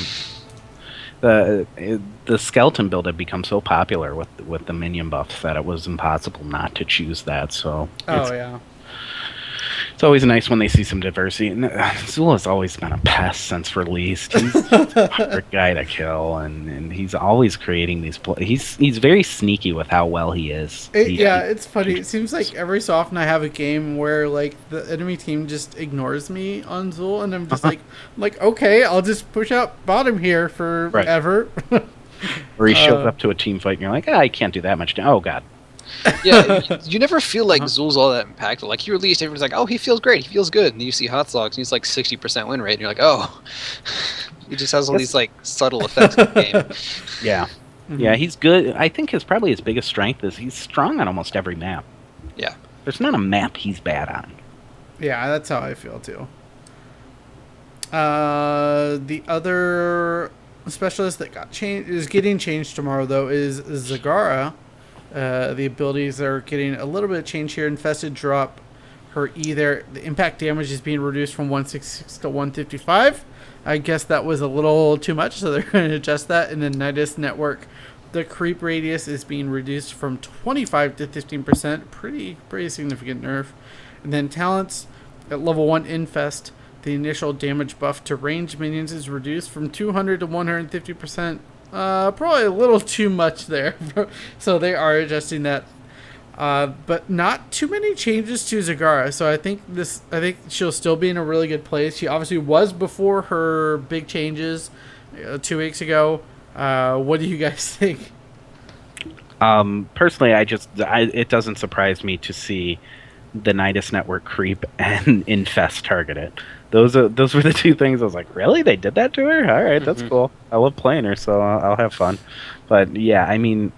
the skeleton build had become so popular with the minion buffs that it was impossible not to choose that. So it's always nice when they see some diversity. And Zul has always been a pest since released. He's a hard guy to kill, and he's always creating these. He's very sneaky with how well he is. It's funny. It seems like every so often I have a game where like the enemy team just ignores me on Zul, and I'm just like, okay, I'll just push out bottom here forever. Right. Or he shows up to a team fight, and you're like, I can't do that much. Oh god. Yeah, you never feel like Zul's all that impactful. Like, he released, everyone's like, oh, he feels great, he feels good. And then you see Hot Slogs, and he's like 60% win rate, and you're like, oh. He just has all these, like, subtle effects in the game. Yeah. Yeah, he's good. I think his biggest strength is he's strong on almost every map. Yeah. There's not a map he's bad on. Yeah, that's how I feel, too. The other specialist that is getting changed tomorrow, though, is Zagara. The abilities are getting a little bit of change here. Infested drop her either. The impact damage is being reduced from 166 to 155. I guess that was a little too much, so they're going to adjust that. And then Nidus Network, the creep radius is being reduced from 25 to 15%. Pretty significant nerf. And then talents at level 1 Infest, the initial damage buff to ranged minions is reduced from 200 to 150%. Probably a little too much there. So they are adjusting that. But not too many changes to Zagara. So I think she'll still be in a really good place. She obviously was before her big changes 2 weeks ago. What do you guys think? Personally, it doesn't surprise me to see the Nidus Network creep and Infest target it. Those were the two things I was like, really? They did that to her? All right, that's cool. I love playing her, so I'll have fun. But yeah, I mean,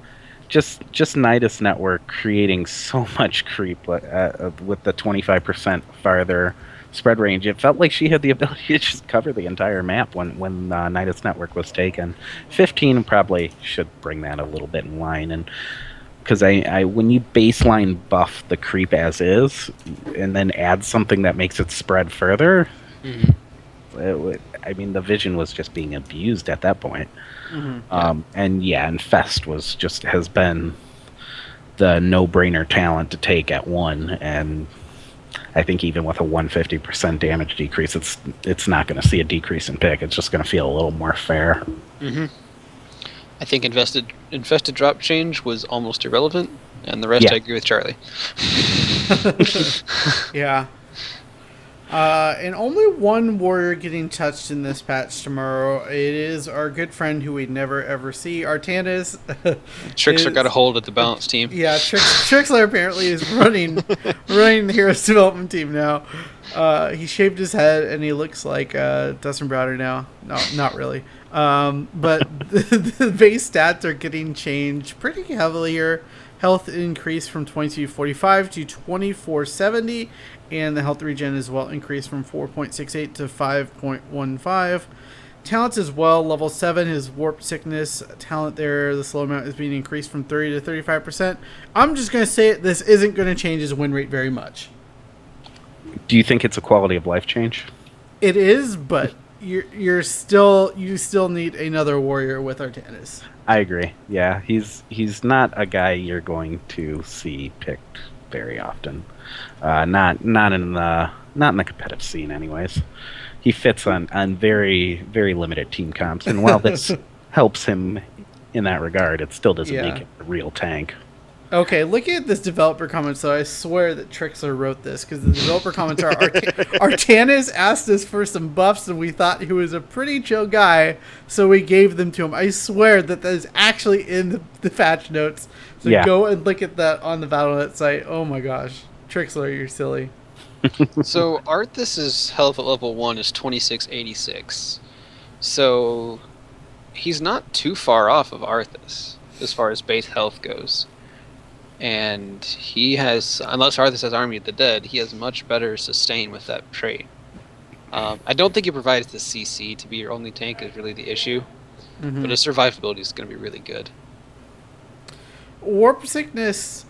just Nidus Network creating so much creep with the 25% farther spread range. It felt like she had the ability to just cover the entire map when Nidus Network was taken. 15 probably should bring that a little bit in line, and because I when you baseline buff the creep as is and then add something that makes it spread further, I mean, the vision was just being abused at that point. And yeah, Infest has been the no-brainer talent to take at 1, and I think even with a 150% damage decrease, it's not going to see a decrease in pick. It's just going to feel a little more fair. I think infested drop change was almost irrelevant, and the rest I agree with Charlie. Yeah. And only one warrior getting touched in this patch tomorrow. It is our good friend who we'd never ever see, Artanis. Trixler got a hold of the balance team. Yeah, Trixler apparently is running the Heroes development team now. He shaved his head and he looks like Dustin Browder now. No, not really. But the base stats are getting changed pretty heavily here. Health increased from 2245 to 2470, and the health regen as well increased from 4.68 to 5.15. Talents as well, level 7, his warp sickness talent there, the slow amount is being increased from 30 to 35%. I'm just going to say it, this isn't going to change his win rate very much. Do you think it's a quality of life change? It is, but you still need another warrior with Artanis. I agree. Yeah, he's not a guy you're going to see picked very often. Not in the competitive scene, anyways. He fits on very, very limited team comps, and while this helps him in that regard, it still doesn't make him a real tank. Okay, looking at this developer comment, so I swear that Trixler wrote this, because the developer comments are, Artanis asked us for some buffs, and we thought he was a pretty chill guy, so we gave them to him. I swear that is actually in the patch notes. So go and look at that on the Battle.net site. Oh my gosh. Trixler, you're silly. So Arthas's health at level 1 is 2686. So he's not too far off of Arthas as far as base health goes. And he has, unless Arthas has Army of the Dead, he has much better sustain with that trait. I don't think he provides the CC to be your only tank is really the issue. But his survivability is going to be really good. Warp Sickness,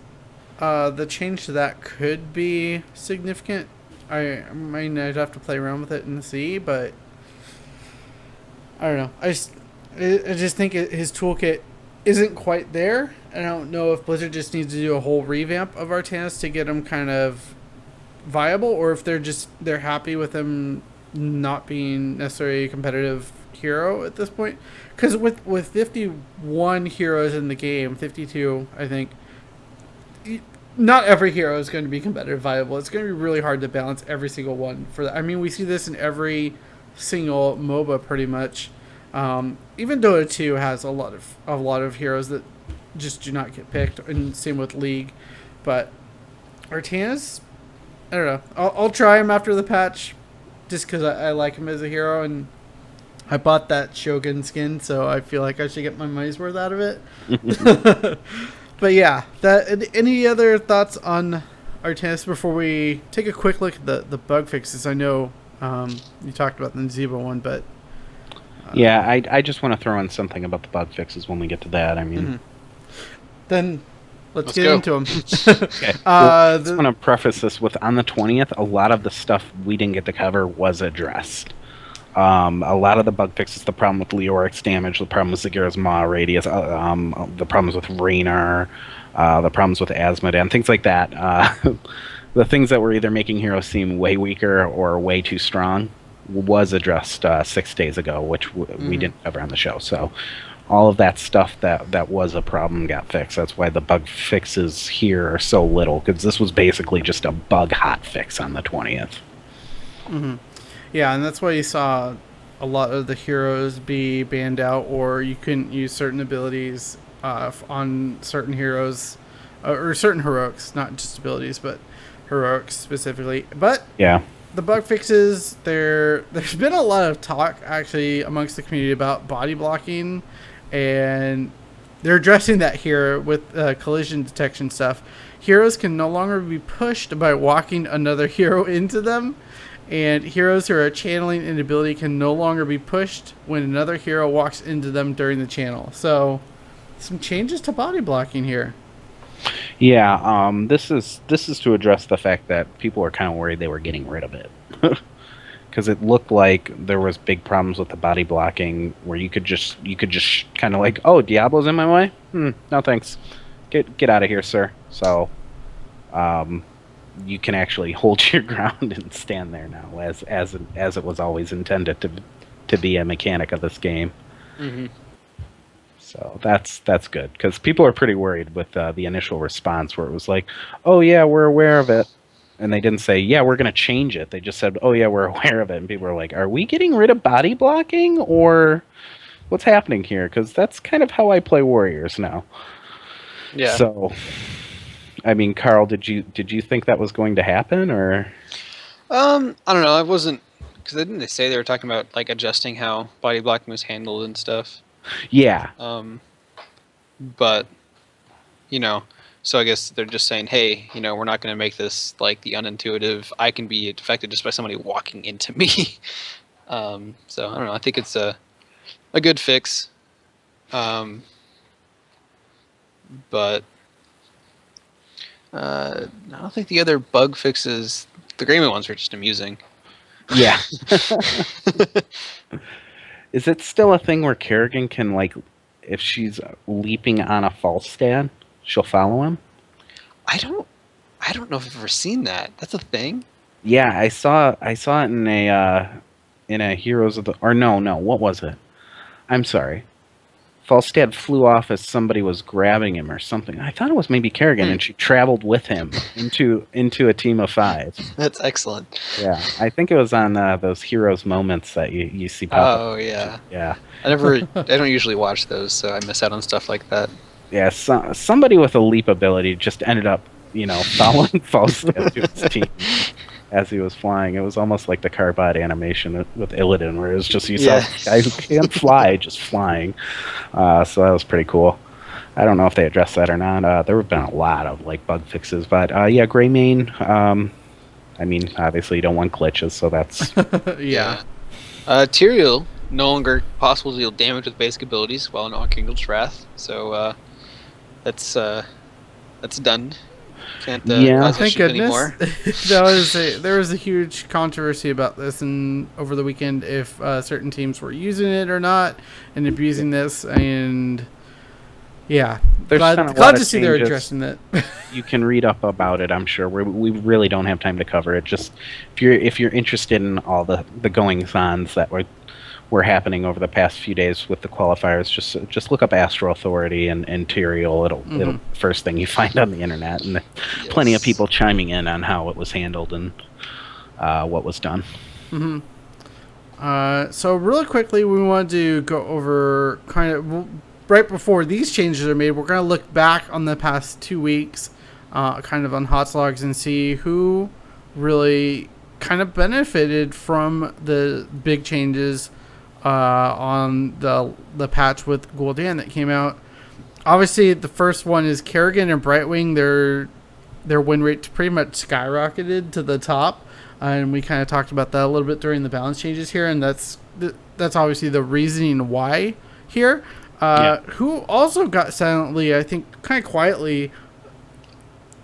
the change to that could be significant. I mean, I'd have to play around with it and see, but I don't know. I just think his toolkit isn't quite there. I don't know if Blizzard just needs to do a whole revamp of Artanis to get him kind of viable, or if they're happy with him not being necessarily a competitive hero at this point. Because with 51 heroes in the game, 52, I think, not every hero is going to be competitive viable. It's going to be really hard to balance every single one for that. I mean, we see this in every single MOBA pretty much. Even Dota 2 has a lot of heroes that just do not get picked, and same with League. But Artanis, I don't know. I'll try him after the patch, just because I like him as a hero, and I bought that Shogun skin, so I feel like I should get my money's worth out of it. But yeah, any other thoughts on Artanis before we take a quick look at the bug fixes? I know you talked about the Zebo one, but yeah, I just want to throw in something about the bug fixes when we get to that. I mean, then let's get into them. Okay. I just want to preface this with, on the 20th, a lot of the stuff we didn't get to cover was addressed. A lot of the bug fixes, the problem with Leoric's damage, the problem with Zagira's Maw radius, the problems with Raynar, the problems with Asmodan, things like that. The things that were either making heroes seem way weaker or way too strong was addressed 6 days ago, which we didn't cover on the show. So all of that stuff that was a problem got fixed. That's why the bug fixes here are so little, because this was basically just a bug hot fix on the 20th. Yeah, and that's why you saw a lot of the heroes be banned out, or you couldn't use certain abilities on certain heroes, or certain heroics, not just abilities, but heroics specifically. But yeah, the bug fixes, there's been a lot of talk actually amongst the community about body blocking, and they're addressing that here with collision detection stuff. Heroes can no longer be pushed by walking another hero into them. And heroes who are channeling an ability can no longer be pushed when another hero walks into them during the channel. So, some changes to body blocking here. Yeah, this is to address the fact that people are kind of worried they were getting rid of it, because it looked like there was big problems with the body blocking where you could just kind of like, oh, Diablo's in my way. No thanks, get out of here, sir. So, you can actually hold your ground and stand there now, as it was always intended to be a mechanic of this game. So that's good, because people are pretty worried with the initial response where it was like, oh yeah, we're aware of it, and they didn't say, yeah, we're going to change it. They just said, oh yeah, we're aware of it, and people are like, are we getting rid of body blocking, or what's happening here? Because that's kind of how I play Warriors now. Yeah. So, I mean, Carl, did you think that was going to happen, or? I don't know. I wasn't, because didn't they say they were talking about like adjusting how body blocking was handled and stuff? Yeah. But so I guess they're just saying, hey, we're not going to make this like the unintuitive. I can be affected just by somebody walking into me. So I don't know. I think it's a good fix. But. I don't think the other bug fixes, the Greyman ones, are just amusing. Yeah. Is it still a thing where Kerrigan can, like, if she's leaping on a false stand, she'll follow him? I don't know if I've ever seen that. That's a thing? Yeah, I saw it in a Heroes of the, or no, what was it? I'm sorry. Falstad flew off as somebody was grabbing him or something. I thought it was maybe Kerrigan, and she traveled with him into a team of 5. That's excellent. Yeah, I think it was on those Heroes Moments that you see pop up. Oh, yeah. Yeah. I don't usually watch those, so I miss out on stuff like that. Yeah, somebody with a leap ability just ended up, following Falstad to his team as he was flying. It was almost like the Carbot animation with Illidan, where it was just you saw a guy who can't fly just flying. So that was pretty cool. I don't know if they addressed that or not. There have been a lot of bug fixes, but yeah, Greymane. I mean, obviously you don't want glitches, so that's yeah. Tyrael no longer possible to deal damage with basic abilities while in Kingdom's Wrath, so that's done. Can't cause thank goodness. Anymore. There was a huge controversy about this over the weekend if certain teams were using it or not and abusing this, and yeah, glad to see they're addressing that. You can read up about it. I'm sure we really don't have time to cover it. Just if you're interested in all the goings-ons that were happening over the past few days with the qualifiers, just look up Astro Authority and Tyrael. It'll first thing you find on the internet, and plenty of people chiming in on how it was handled and what was done. So really quickly, we wanted to go over kind of right before these changes are made. We're going to look back on the past 2 weeks, kind of on Hotslogs, and see who really kind of benefited from the big changes on the patch with Gul'dan that came out. Obviously, the first one is Kerrigan and Brightwing. Their win rate pretty much skyrocketed to the top, and we kind of talked about that a little bit during the balance changes here, and that's obviously the reasoning why here. Who also got silently, I think, kind of quietly,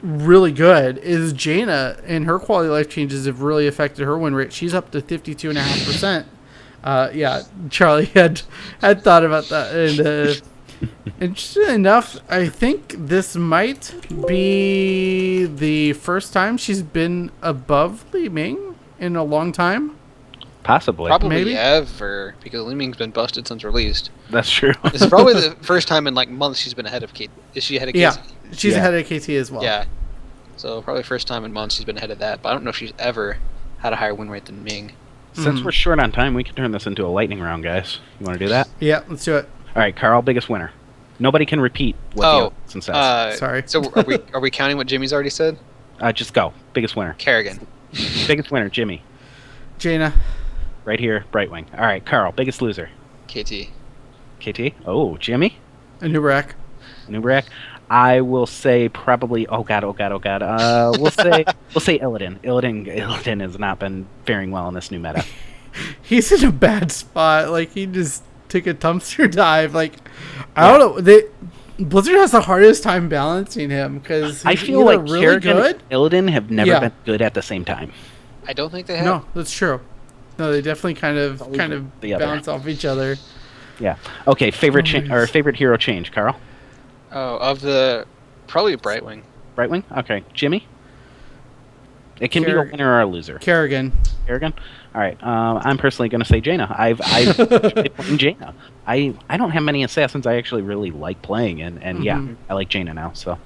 really good is Jaina, and her quality of life changes have really affected her win rate. She's up to 52.5%. Yeah, Charlie had thought about that, and interestingly enough, I think this might be the first time she's been above Li Ming in a long time. Possibly. Probably Maybe. Ever, because Li Ming's been busted since released. That's true. This is probably the first time in months she's been ahead of KT. Is she ahead of KT? Yeah, she's ahead of KT as well. Yeah. So probably first time in months she's been ahead of that, but I don't know if she's ever had a higher win rate than Ming. Since we're short on time, we can turn this into a lightning round, guys. You want to do that? Yeah, let's do it. All right, Carl, biggest winner. Nobody can repeat what the Olsen says. Sorry. So are we counting what Jimmy's already said? Just go. Biggest winner. Kerrigan. Biggest winner, Jimmy. Jaina. Right here, Brightwing. All right, Carl, biggest loser. KT. KT? Oh, Jimmy? Anubarak. I will say probably. Oh god. We'll say Illidan. Illidan has not been faring well in this new meta. He's in a bad spot. He just took a dumpster dive. I don't know. Blizzard has the hardest time balancing him because I feel like really Kerrigan good. and Illidan have never been good at the same time. I don't think they have. No, that's true. No, they definitely kind of bounce off each other. Yeah. Okay. Favorite hero change, Carl. Oh, probably Brightwing. Brightwing? Okay. Jimmy? It can be a winner or a loser. Kerrigan? All right. I'm personally going to say Jaina. I've enjoyed playing Jaina. I don't have many assassins I actually really like playing, and yeah, I like Jaina now. So,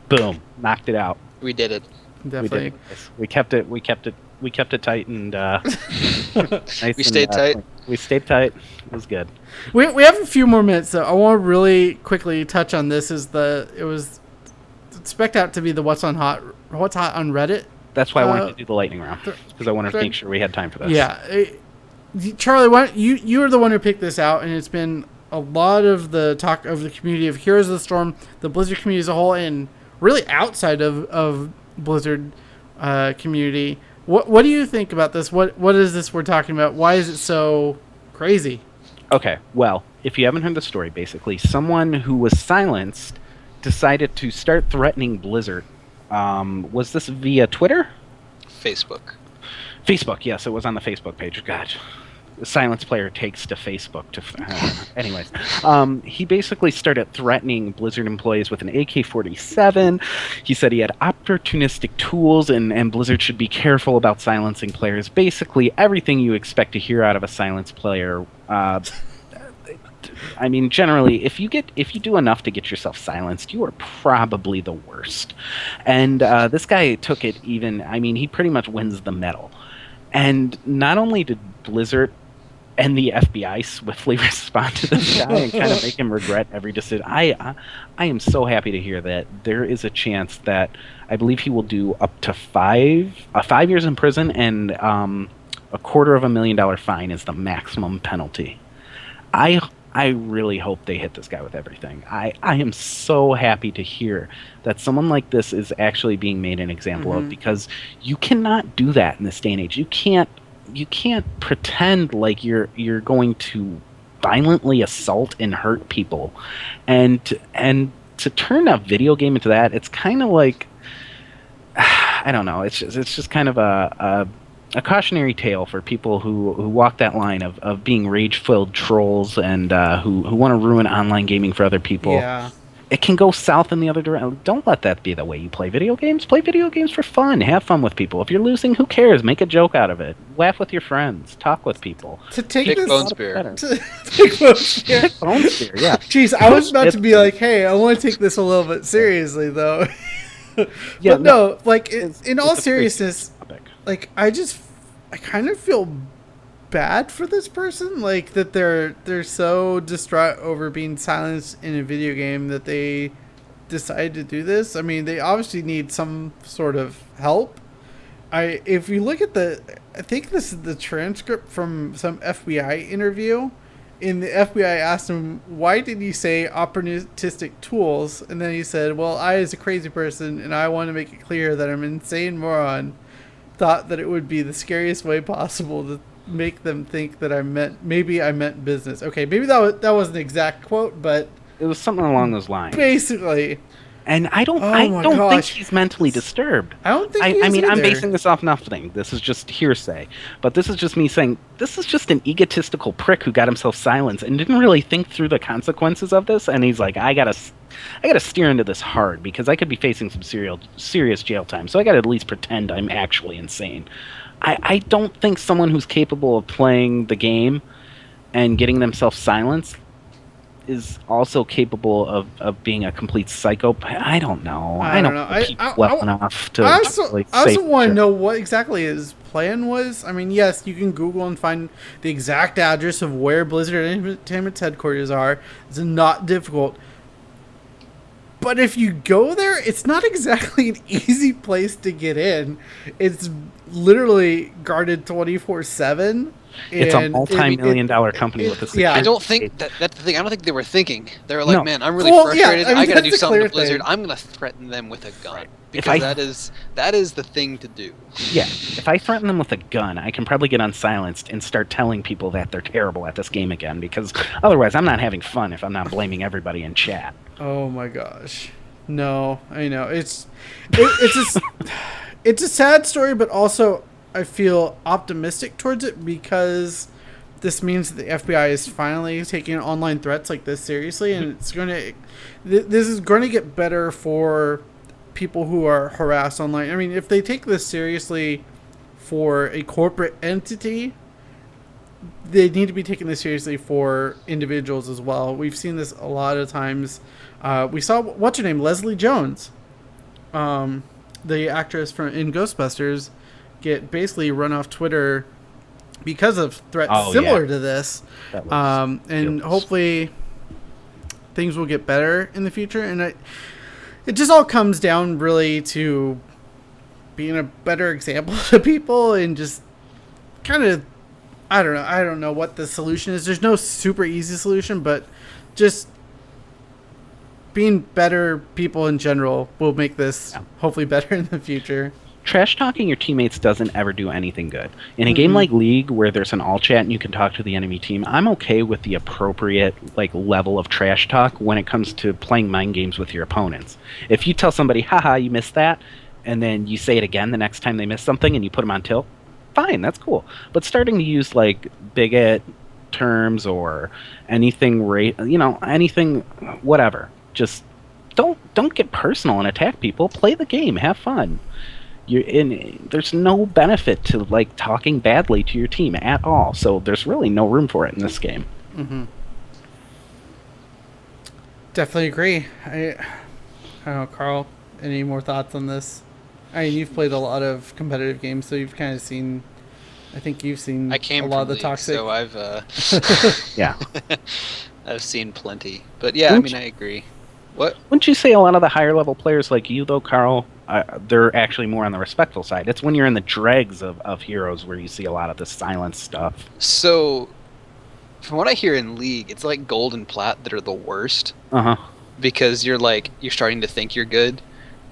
boom, knocked it out. We did it. Definitely. We kept it tight and nice. We stayed tight. We stayed tight. It was good. We have a few more minutes, so I want to really quickly touch on this. It was spec'd out to be the what's hot on Reddit. That's why I wanted to do the lightning round, because I wanted to make sure we had time for this. Yeah, Charlie, you were the one who picked this out, and it's been a lot of the talk of the community of Heroes of the Storm, the Blizzard community as a whole, and really outside of Blizzard community. What do you think about this? What is this we're talking about? Why is it so crazy? Okay, well, if you haven't heard the story, basically, someone who was silenced decided to start threatening Blizzard. Was this via Twitter? Facebook, yes, it was on the Facebook page. God, the silence player takes to Facebook to... anyways, he basically started threatening Blizzard employees with an AK-47. He said he had opportunistic tools, and Blizzard should be careful about silencing players. Basically, everything you expect to hear out of a silence player. I mean, generally, if you do enough to get yourself silenced, you are probably the worst. And this guy took it even. I mean, he pretty much wins the medal. And not only did Blizzard and the FBI swiftly respond to this guy and kind of make him regret every decision. I am so happy to hear that there is a chance that I believe he will do up to 5 years in prison, and $250,000 fine is the maximum penalty. I really hope they hit this guy with everything. I am so happy to hear that someone like this is actually being made an example of, because you cannot do that in this day and age. You can't pretend like you're going to violently assault and hurt people, and to turn a video game into that, it's kind of like, I don't know. It's just kind of a cautionary tale for people who walk that line of being rage-filled trolls and who want to ruin online gaming for other people. Yeah. It can go south in the other direction. Don't let that be the way you play video games. Play video games for fun. Have fun with people. If you're losing, who cares? Make a joke out of it. Laugh with your friends. Talk with people. To take Big this bone spear. Big bone spear. Big bone spear, yeah. Jeez, I was about to be like, hey, I want to take this a little bit seriously, though. Yeah, but no, like, in all it's seriousness, like, I kind of feel bad for this person, like, that they're so distraught over being silenced in a video game that they decide to do this. I mean, they obviously need some sort of help. If you look at I think this is the transcript from some FBI interview. And the FBI asked him, why did you say opportunistic tools? And then he said, well, I, as a crazy person, and I want to make it clear that I'm an insane moron, thought that it would be the scariest way possible to make them think that I meant business. Okay, maybe that wasn't an exact quote, but it was something along those lines. Basically. And I don't think he's mentally disturbed. I don't think he is either. I'm basing this off nothing. This is just hearsay. But this is just me saying, this is just an egotistical prick who got himself silenced and didn't really think through the consequences of this. And he's like, I gotta steer into this hard because I could be facing some serious jail time. So I gotta at least pretend I'm actually insane. I don't think someone who's capable of playing the game and getting themselves silenced is also capable of being a complete psycho. I don't know. I don't know. Well enough to. I also want to know what exactly his plan was. I mean, yes, you can Google and find the exact address of where Blizzard Entertainment's headquarters are. It's not difficult. But if you go there, it's not exactly an easy place to get in. It's literally guarded 24/7. It's a multi-million-dollar company with a security. Yeah, I don't think that's the thing. I don't think they were thinking. They were like, man, I'm really frustrated. I got to do something to Blizzard. I'm going to threaten them with a gun. Right. Because that is the thing to do. Yeah, if I threaten them with a gun, I can probably get unsilenced and start telling people that they're terrible at this game again, because otherwise I'm not having fun if I'm not blaming everybody in chat. Oh my gosh. No, I know. It's a sad story, but also I feel optimistic towards it because this means that the FBI is finally taking online threats like this seriously, and this is going to get better for people who are harassed online. I mean, if they take this seriously for a corporate entity, they need to be taking this seriously for individuals as well. We've seen this a lot of times. We saw, what's her name, Leslie Jones, the actress in Ghostbusters, get basically run off Twitter because of threats similar to this. And hopefully things will get better in the future. And it just all comes down really to being a better example to people and just kind of, I don't know what the solution is. There's no super easy solution, but just being better people in general will make this hopefully better in the future. Trash talking your teammates doesn't ever do anything good. In a game like League, where there's an all chat and you can talk to the enemy team, I'm okay with the appropriate level of trash talk when it comes to playing mind games with your opponents. If you tell somebody, haha, you missed that, and then you say it again the next time they miss something and you put them on tilt, fine, that's cool. But starting to use bigot terms or anything, anything, whatever, just don't get personal and attack people. Play the game, have fun. There's no benefit to talking badly to your team at all, so there's really no room for it in this game. Definitely agree. I don't know, Carl, any more thoughts on this? I mean, you've played a lot of competitive games, so you've kind of seen. I think you've seen a lot of the toxic. So I've yeah, I've seen plenty. But yeah, I mean, I agree. What? Wouldn't you say a lot of the higher level players like you, though, Carl, they're actually more on the respectful side? It's when you're in the dregs of heroes where you see a lot of the silent stuff. So, from what I hear in League, it's like gold and plat that are the worst. Because you're starting to think you're good,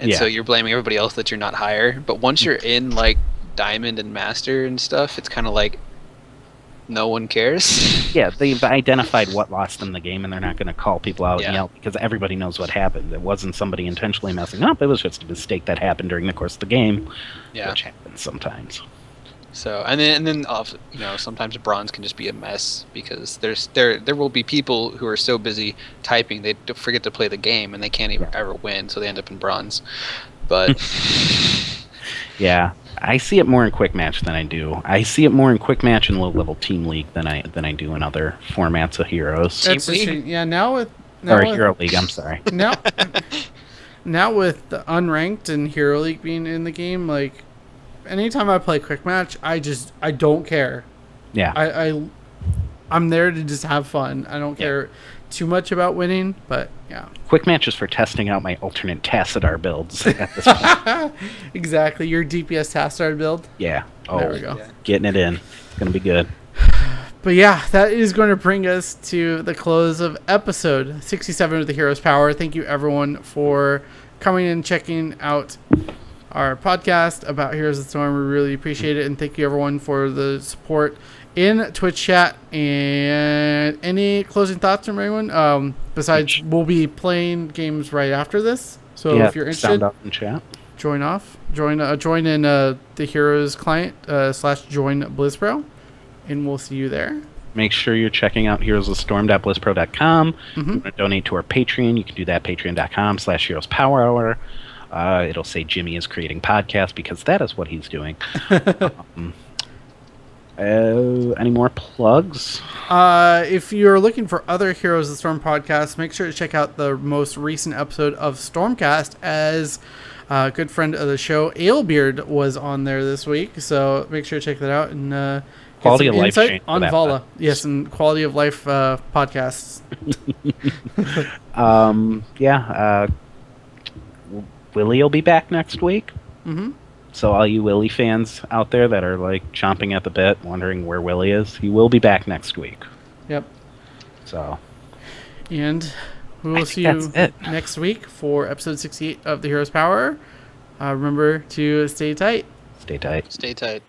and so you're blaming everybody else that you're not higher. But once you're in like diamond and master and stuff, it's kind of like no one cares. Yeah, they've identified what lost them the game, and they're not going to call people out and yell because everybody knows what happened. It wasn't somebody intentionally messing up. It was just a mistake that happened during the course of the game, which happens sometimes. So and then sometimes bronze can just be a mess because there will be people who are so busy typing they forget to play the game and they can't even ever win, so they end up in bronze. But yeah, I see it more in quick match than I do. I see it more in quick match and low level team league than I do in other formats of heroes. That's yeah. Now with Hero League. I'm sorry. Now with the unranked and Hero League being in the game, like. Anytime I play quick match, I don't care. Yeah. I'm there to just have fun. I don't care too much about winning, but yeah. Quick match is for testing out my alternate Tassadar builds at this point. Exactly. Your DPS Tassadar build? Yeah. Oh, there we go. Yeah. Getting it in. It's going to be good. But yeah, that is going to bring us to the close of episode 67 of the Heroes Power. Thank you everyone for coming and checking out our podcast about Heroes of the Storm. We really appreciate it, and thank you everyone for the support in Twitch chat. And any closing thoughts from anyone? Besides, we'll be playing games right after this, so if you're interested, sound up in chat. Join in the Heroes client / join BlizzPro, and we'll see you there. Make sure you're checking out heroesofstorm.blizzpro.com. If you want to donate to our Patreon, you can do that, patreon.com/heroespowerhour. It'll say Jimmy is creating podcasts because that is what he's doing. Any more plugs? If you're looking for other Heroes of the Storm podcasts, make sure to check out the most recent episode of Stormcast, as a good friend of the show, Alebeard, was on there this week. So make sure to check that out and get quality some of life insight on Vala. Yes, and quality of life podcasts. Willie will be back next week. So all you Willie fans out there that are like chomping at the bit, wondering where Willie is, he will be back next week. Yep. So. And we will see you next week for episode 68 of the Heroes Power. Remember to stay tight. Stay tight. Stay tight.